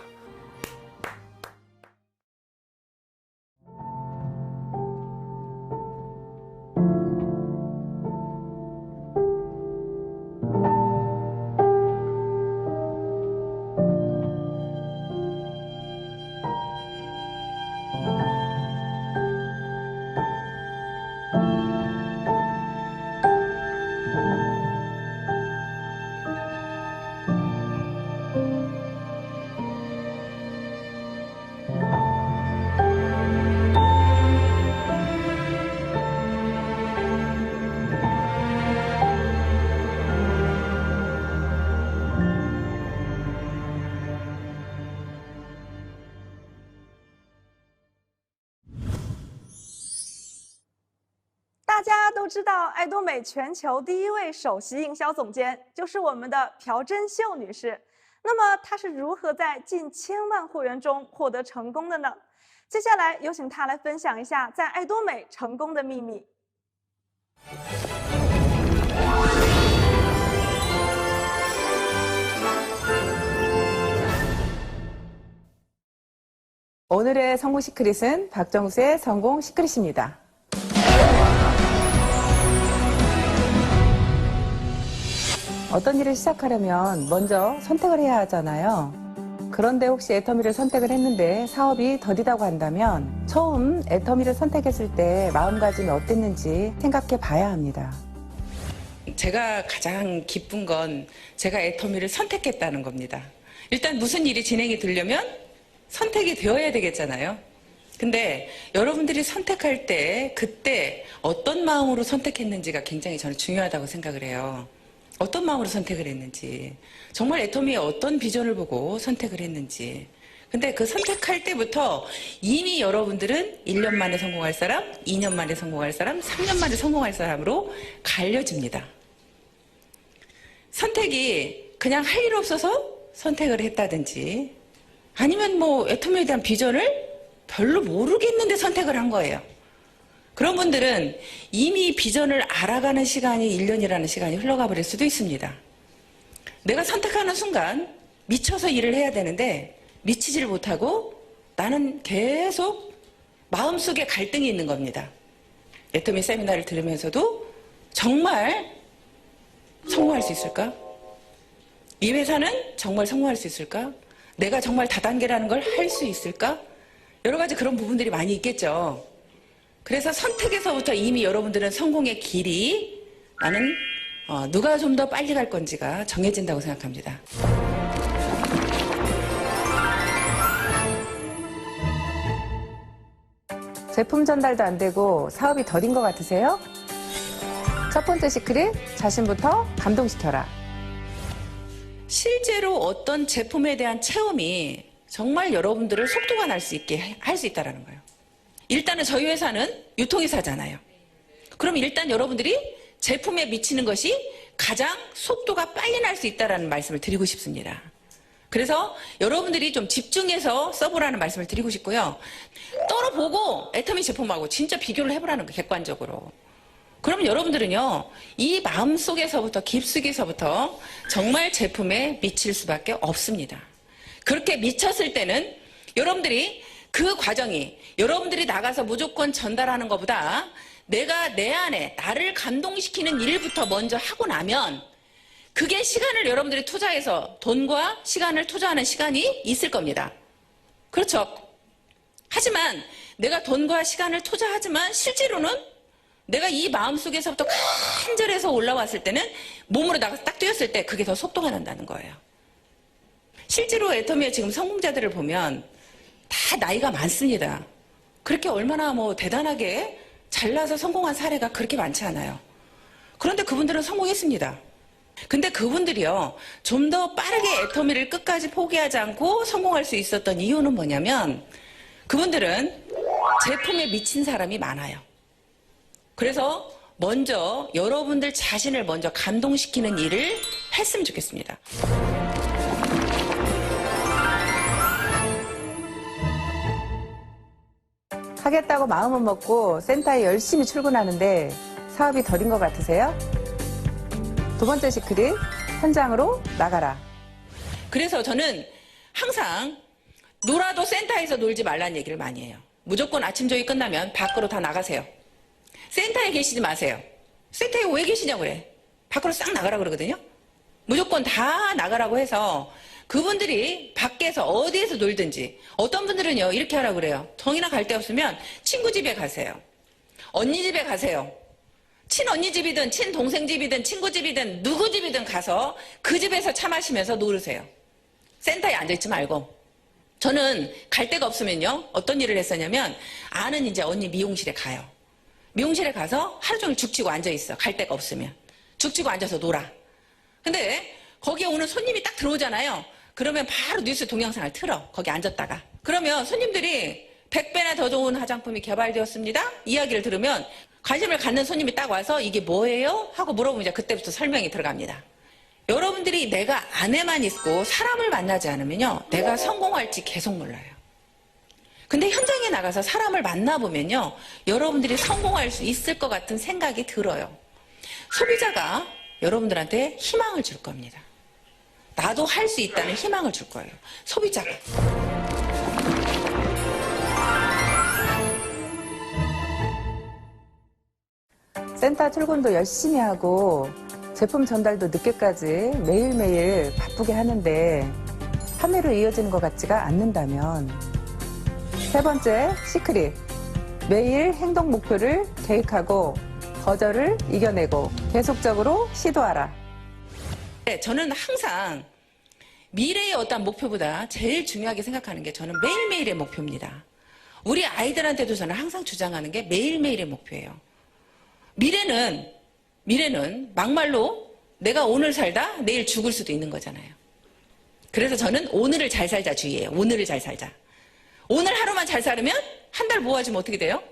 大家都知道，爱多美全球第一位首席营销总监就是我们的朴珍秀女士。那么她是如何在近千万会员中获得成功的呢？接下来有请她来分享一下在爱多美成功的秘密。 오늘의 성공 시크릿은 박정수의 성공 시크릿입니다. 어떤 일을 시작하려면 먼저 선택을 해야 하잖아요. 그런데 혹시 애터미를 선택을 했는데 사업이 더디다고 한다면 처음 애터미를 선택했을 때 마음가짐이 어땠는지 생각해 봐야 합니다. 제가 가장 기쁜 건 제가 애터미를 선택했다는 겁니다. 일단 무슨 일이 진행이 되려면 선택이 되어야 되겠잖아요. 근데 여러분들이 선택할 때 그때 어떤 마음으로 선택했는지가 굉장히 저는 중요하다고 생각을 해요. 어떤 마음으로 선택을 했는지, 정말 애터미의 어떤 비전을 보고 선택을 했는지. 근데 그 선택할 때부터 이미 여러분들은 1년 만에 성공할 사람, 2년 만에 성공할 사람, 3년 만에 성공할 사람으로 갈려집니다. 선택이 그냥 할 일 없어서 선택을 했다든지, 아니면 뭐 애터미에 대한 비전을 별로 모르겠는데 선택을 한 거예요. 그런 분들은 이미 비전을 알아가는 시간이 1년이라는 시간이 흘러가 버릴 수도 있습니다. 내가 선택하는 순간 미쳐서 일을 해야 되는데 미치지를 못하고 나는 계속 마음속에 갈등이 있는 겁니다. 애터미 세미나를 들으면서도 정말 성공할 수 있을까? 이 회사는 정말 성공할 수 있을까? 내가 정말 다단계라는 걸 할 수 있을까? 여러 가지 그런 부분들이 많이 있겠죠. 그래서 선택에서부터 이미 여러분들은 성공의 길이 나는 누가 좀 더 빨리 갈 건지가 정해진다고 생각합니다. 제품 전달도 안 되고 사업이 더딘 것 같으세요? 첫 번째 시크릿, 자신부터 감동시켜라. 실제로 어떤 제품에 대한 체험이 정말 여러분들을 속도가 날 수 있게 할 수 있다는 거예요. 일단은 저희 회사는 유통회사잖아요. 그럼 일단 여러분들이 제품에 미치는 것이 가장 속도가 빨리 날 수 있다는 말씀을 드리고 싶습니다. 그래서 여러분들이 좀 집중해서 써보라는 말씀을 드리고 싶고요. 떨어보고 애터미 제품하고 진짜 비교를 해보라는 거예요, 객관적으로. 그러면 여러분들은요, 이 마음속에서부터 깊숙이서부터 정말 제품에 미칠 수밖에 없습니다. 그렇게 미쳤을 때는 여러분들이 그 과정이 여러분들이 나가서 무조건 전달하는 것보다 내가 내 안에 나를 감동시키는 일부터 먼저 하고 나면 그게 시간을 여러분들이 투자해서 돈과 시간을 투자하는 시간이 있을 겁니다. 그렇죠. 하지만 내가 돈과 시간을 투자하지만 실제로는 내가 이 마음속에서부터 간절해서 올라왔을 때는 몸으로 나가서 딱 뛰었을 때 그게 더 속도가 난다는 거예요. 실제로 애터미의 지금 성공자들을 보면 다 나이가 많습니다. 그렇게 얼마나 뭐 대단하게 잘나서 성공한 사례가 그렇게 많지 않아요. 그런데 그분들은 성공했습니다. 근데 그분들이요, 좀 더 빠르게 애터미를 끝까지 포기하지 않고 성공할 수 있었던 이유는 뭐냐면 그분들은 제품에 미친 사람이 많아요. 그래서 먼저 여러분들 자신을 먼저 감동시키는 일을 했으면 좋겠습니다. 하겠다고 마음은 먹고 센터에 열심히 출근하는데 사업이 덜인 것 같으세요? 두 번째 시크릿, 현장으로 나가라. 그래서 저는 항상 놀아도 센터에서 놀지 말라는 얘기를 많이 해요. 무조건 아침 조회 끝나면 밖으로 다 나가세요. 센터에 계시지 마세요. 센터에 왜 계시냐고 그래. 밖으로 싹 나가라 그러거든요. 무조건 다 나가라고 해서 그분들이 밖에서 어디에서 놀든지, 어떤 분들은요 이렇게 하라고 그래요. 정이나 갈 데 없으면 친구 집에 가세요. 언니 집에 가세요. 친언니 집이든 친동생 집이든 친구 집이든 누구 집이든 가서 그 집에서 차 마시면서 놀으세요. 센터에 앉아있지 말고. 저는 갈 데가 없으면요 어떤 일을 했었냐면, 아는 이제 언니 미용실에 가요. 미용실에 가서 하루 종일 죽치고 앉아있어. 갈 데가 없으면 죽치고 앉아서 놀아. 근데 거기에 오는 손님이 딱 들어오잖아요. 그러면 바로 뉴스 동영상을 틀어. 거기 앉았다가. 그러면 손님들이 100배나 더 좋은 화장품이 개발되었습니다 이야기를 들으면 관심을 갖는 손님이 딱 와서 이게 뭐예요? 하고 물어보면 이제 그때부터 설명이 들어갑니다. 여러분들이 내가 안에만 있고 사람을 만나지 않으면요 내가 성공할지 계속 몰라요. 근데 현장에 나가서 사람을 만나보면요 여러분들이 성공할 수 있을 것 같은 생각이 들어요. 소비자가 여러분들한테 희망을 줄 겁니다. 나도 할 수 있다는 희망을 줄 거예요. 소비자가. 센터 출근도 열심히 하고 제품 전달도 늦게까지 매일매일 바쁘게 하는데 판매로 이어지는 것 같지가 않는다면, 세 번째 시크릿, 매일 행동 목표를 계획하고 거절을 이겨내고 계속적으로 시도하라. 네, 저는 항상 미래의 어떤 목표보다 제일 중요하게 생각하는 게 저는 매일매일의 목표입니다. 우리 아이들한테도 저는 항상 주장하는 게 매일매일의 목표예요. 미래는 막말로 내가 오늘 살다 내일 죽을 수도 있는 거잖아요. 그래서 저는 오늘을 잘 살자 주의예요. 오늘을 잘 살자. 오늘 하루만 잘 살면 한 달 모아지면 어떻게 돼요?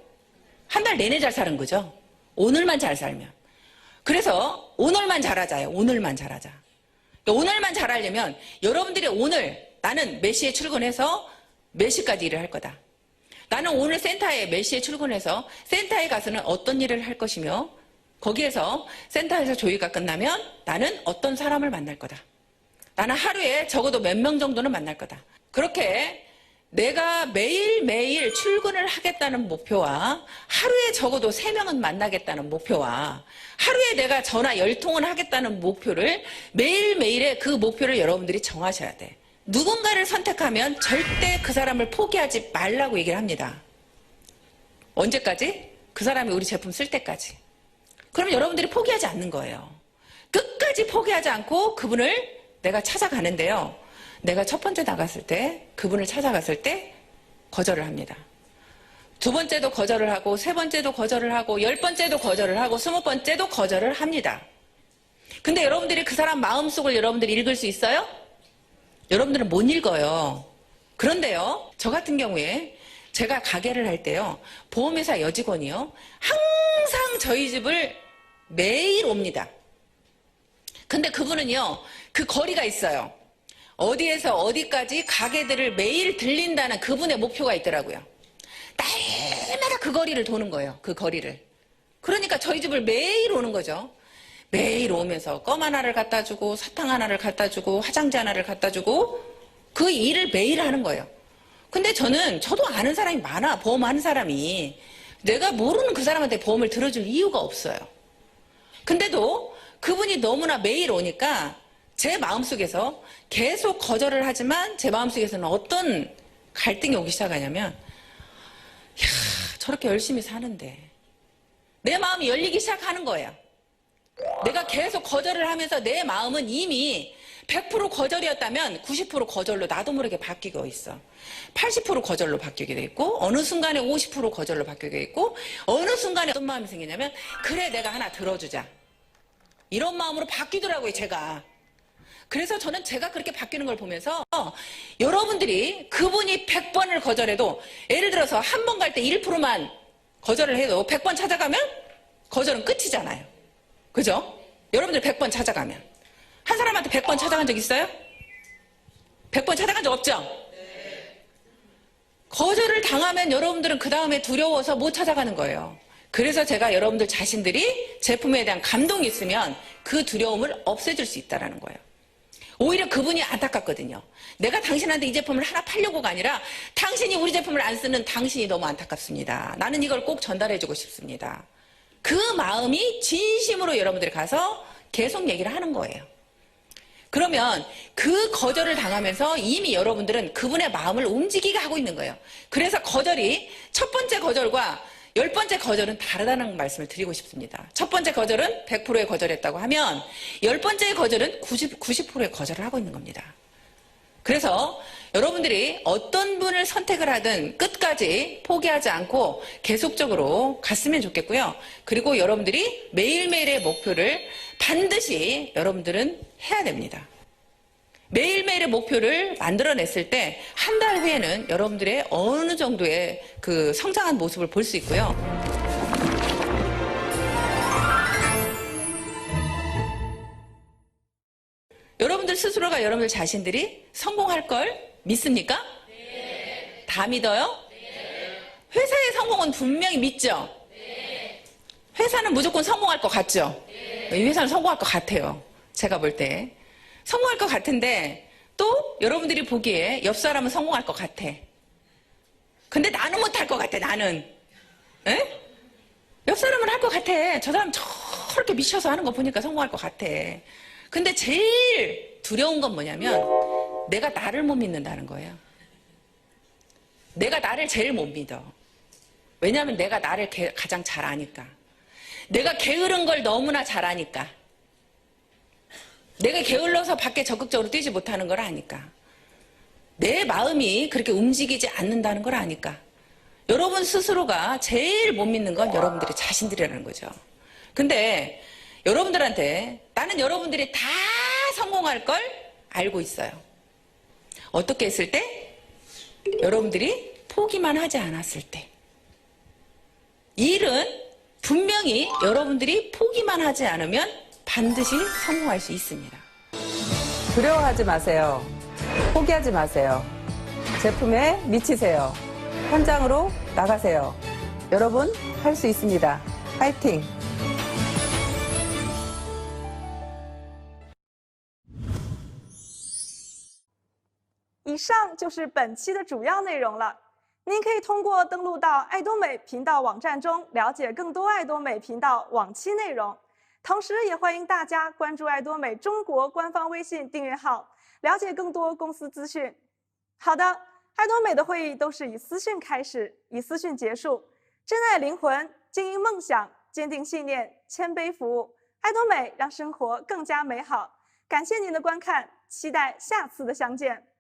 한 달 내내 잘 사는 거죠. 오늘만 잘 살면. 그래서 오늘만 잘하자요. 오늘만 잘하자. 오늘만 잘하려면 여러분들이 오늘 나는 몇 시에 출근해서 몇 시까지 일을 할 거다. 나는 오늘 센터에 몇 시에 출근해서 센터에 가서는 어떤 일을 할 것이며, 거기에서 센터에서 조회가 끝나면 나는 어떤 사람을 만날 거다. 나는 하루에 적어도 몇 명 정도는 만날 거다. 그렇게 내가 매일매일 출근을 하겠다는 목표와 하루에 적어도 3명은 만나겠다는 목표와 하루에 내가 전화 10통은 하겠다는 목표를, 매일매일의 그 목표를 여러분들이 정하셔야 돼. 누군가를 선택하면 절대 그 사람을 포기하지 말라고 얘기를 합니다. 언제까지? 그 사람이 우리 제품 쓸 때까지. 그러면 여러분들이 포기하지 않는 거예요. 끝까지 포기하지 않고 그분을 내가 찾아가는데요. 내가 첫 번째 나갔을 때, 그분을 찾아갔을 때 거절을 합니다. 두 번째도 거절을 하고, 세 번째도 거절을 하고, 10번째도 거절을 하고, 20번째도 거절을 합니다. 근데 여러분들이 그 사람 마음속을 여러분들이 읽을 수 있어요? 여러분들은 못 읽어요. 그런데요, 저 같은 경우에 제가 가게를 할 때요, 보험회사 여직원이요, 항상 저희 집을 매일 옵니다. 근데 그분은요, 그 거리가 있어요. 어디에서 어디까지 가게들을 매일 들린다는 그분의 목표가 있더라고요. 날마다 그 거리를 도는 거예요. 그 거리를. 그러니까 저희 집을 매일 오는 거죠. 매일 오면서 껌 하나를 갖다 주고, 사탕 하나를 갖다 주고, 화장지 하나를 갖다 주고, 그 일을 매일 하는 거예요. 근데 저도 아는 사람이 많아. 보험하는 사람이. 내가 모르는 그 사람한테 보험을 들어줄 이유가 없어요. 근데도 그분이 너무나 매일 오니까 제 마음속에서 계속 거절을 하지만 제 마음속에서는 어떤 갈등이 오기 시작하냐면, 야, 저렇게 열심히 사는데 내 마음이 열리기 시작하는 거예요. 내가 계속 거절을 하면서 내 마음은 이미 100% 거절이었다면 90% 거절로 나도 모르게 바뀌고 있어. 80% 거절로 바뀌게 돼 있고, 어느 순간에 50% 거절로 바뀌게 돼 있고, 어느 순간에 어떤 마음이 생기냐면, 그래, 내가 하나 들어주자. 이런 마음으로 바뀌더라고요, 제가. 그래서 저는 제가 그렇게 바뀌는 걸 보면서 여러분들이 그분이 100번을 거절해도, 예를 들어서 한 번 갈 때 1%만 거절을 해도 100번 찾아가면 거절은 끝이잖아요. 그죠? 여러분들 100번 찾아가면. 한 사람한테 100번 찾아간 적 있어요? 100번 찾아간 적 없죠? 거절을 당하면 여러분들은 그 다음에 두려워서 못 찾아가는 거예요. 그래서 제가 여러분들 자신들이 제품에 대한 감동이 있으면 그 두려움을 없애줄 수 있다는 거예요. 오히려 그분이 안타깝거든요. 내가 당신한테 이 제품을 하나 팔려고가 아니라 당신이 우리 제품을 안 쓰는 당신이 너무 안타깝습니다. 나는 이걸 꼭 전달해주고 싶습니다. 그 마음이 진심으로 여러분들이 가서 계속 얘기를 하는 거예요. 그러면 그 거절을 당하면서 이미 여러분들은 그분의 마음을 움직이게 하고 있는 거예요. 그래서 거절이 첫 번째 거절과 10번째 거절은 다르다는 말씀을 드리고 싶습니다. 첫 번째 거절은 100%의 거절했다고 하면 10번째의 거절은 90%의 거절을 하고 있는 겁니다. 그래서 여러분들이 어떤 분을 선택을 하든 끝까지 포기하지 않고 계속적으로 갔으면 좋겠고요. 그리고 여러분들이 매일매일의 목표를 반드시 여러분들은 해야 됩니다. 매일매일의 목표를 만들어냈을 때 한 달 후에는 여러분들의 어느 정도의 그 성장한 모습을 볼 수 있고요. 여러분들 스스로가 여러분들 자신들이 성공할 걸 믿습니까? 네. 다 믿어요? 네. 회사의 성공은 분명히 믿죠? 네. 회사는 무조건 성공할 것 같죠? 네. 이 회사는 성공할 것 같아요. 제가 볼 때. 성공할 것 같은데 또 여러분들이 보기에 옆 사람은 성공할 것 같아. 근데 나는 못할 것 같아, 나는. 에? 옆 사람은 할 것 같아. 저 사람 저렇게 미쳐서 하는 거 보니까 성공할 것 같아. 근데 제일 두려운 건 뭐냐면 내가 나를 못 믿는다는 거예요. 내가 나를 제일 못 믿어. 왜냐하면 내가 나를 가장 잘 아니까. 내가 게으른 걸 너무나 잘 아니까. 내가 게을러서 밖에 적극적으로 뛰지 못하는 걸 아니까. 내 마음이 그렇게 움직이지 않는다는 걸 아니까. 여러분 스스로가 제일 못 믿는 건 여러분들의 자신들이라는 거죠. 근데 여러분들한테 나는 여러분들이 다 성공할 걸 알고 있어요. 어떻게 했을 때? 여러분들이 포기만 하지 않았을 때. 일은 분명히 여러분들이 포기만 하지 않으면 반드시 성공할 수 있습니다. 두려워하지 마세요. 포기하지 마세요. 제품에 미치세요. 현장으로 나가세요. 여러분, 할 수 있습니다. 파이팅!以上就是本期的主要内容了。您可以通过登录到爱多美频道网站中了解更多爱多美频道往期内容，同时也欢迎大家关注爱多美中国官方微信订阅号，了解更多公司资讯。好的，爱多美的会议都是以私讯开始，以私讯结束。珍爱灵魂，经营梦想，坚定信念，谦卑服务。爱多美让生活更加美好。感谢您的观看，期待下次的相见。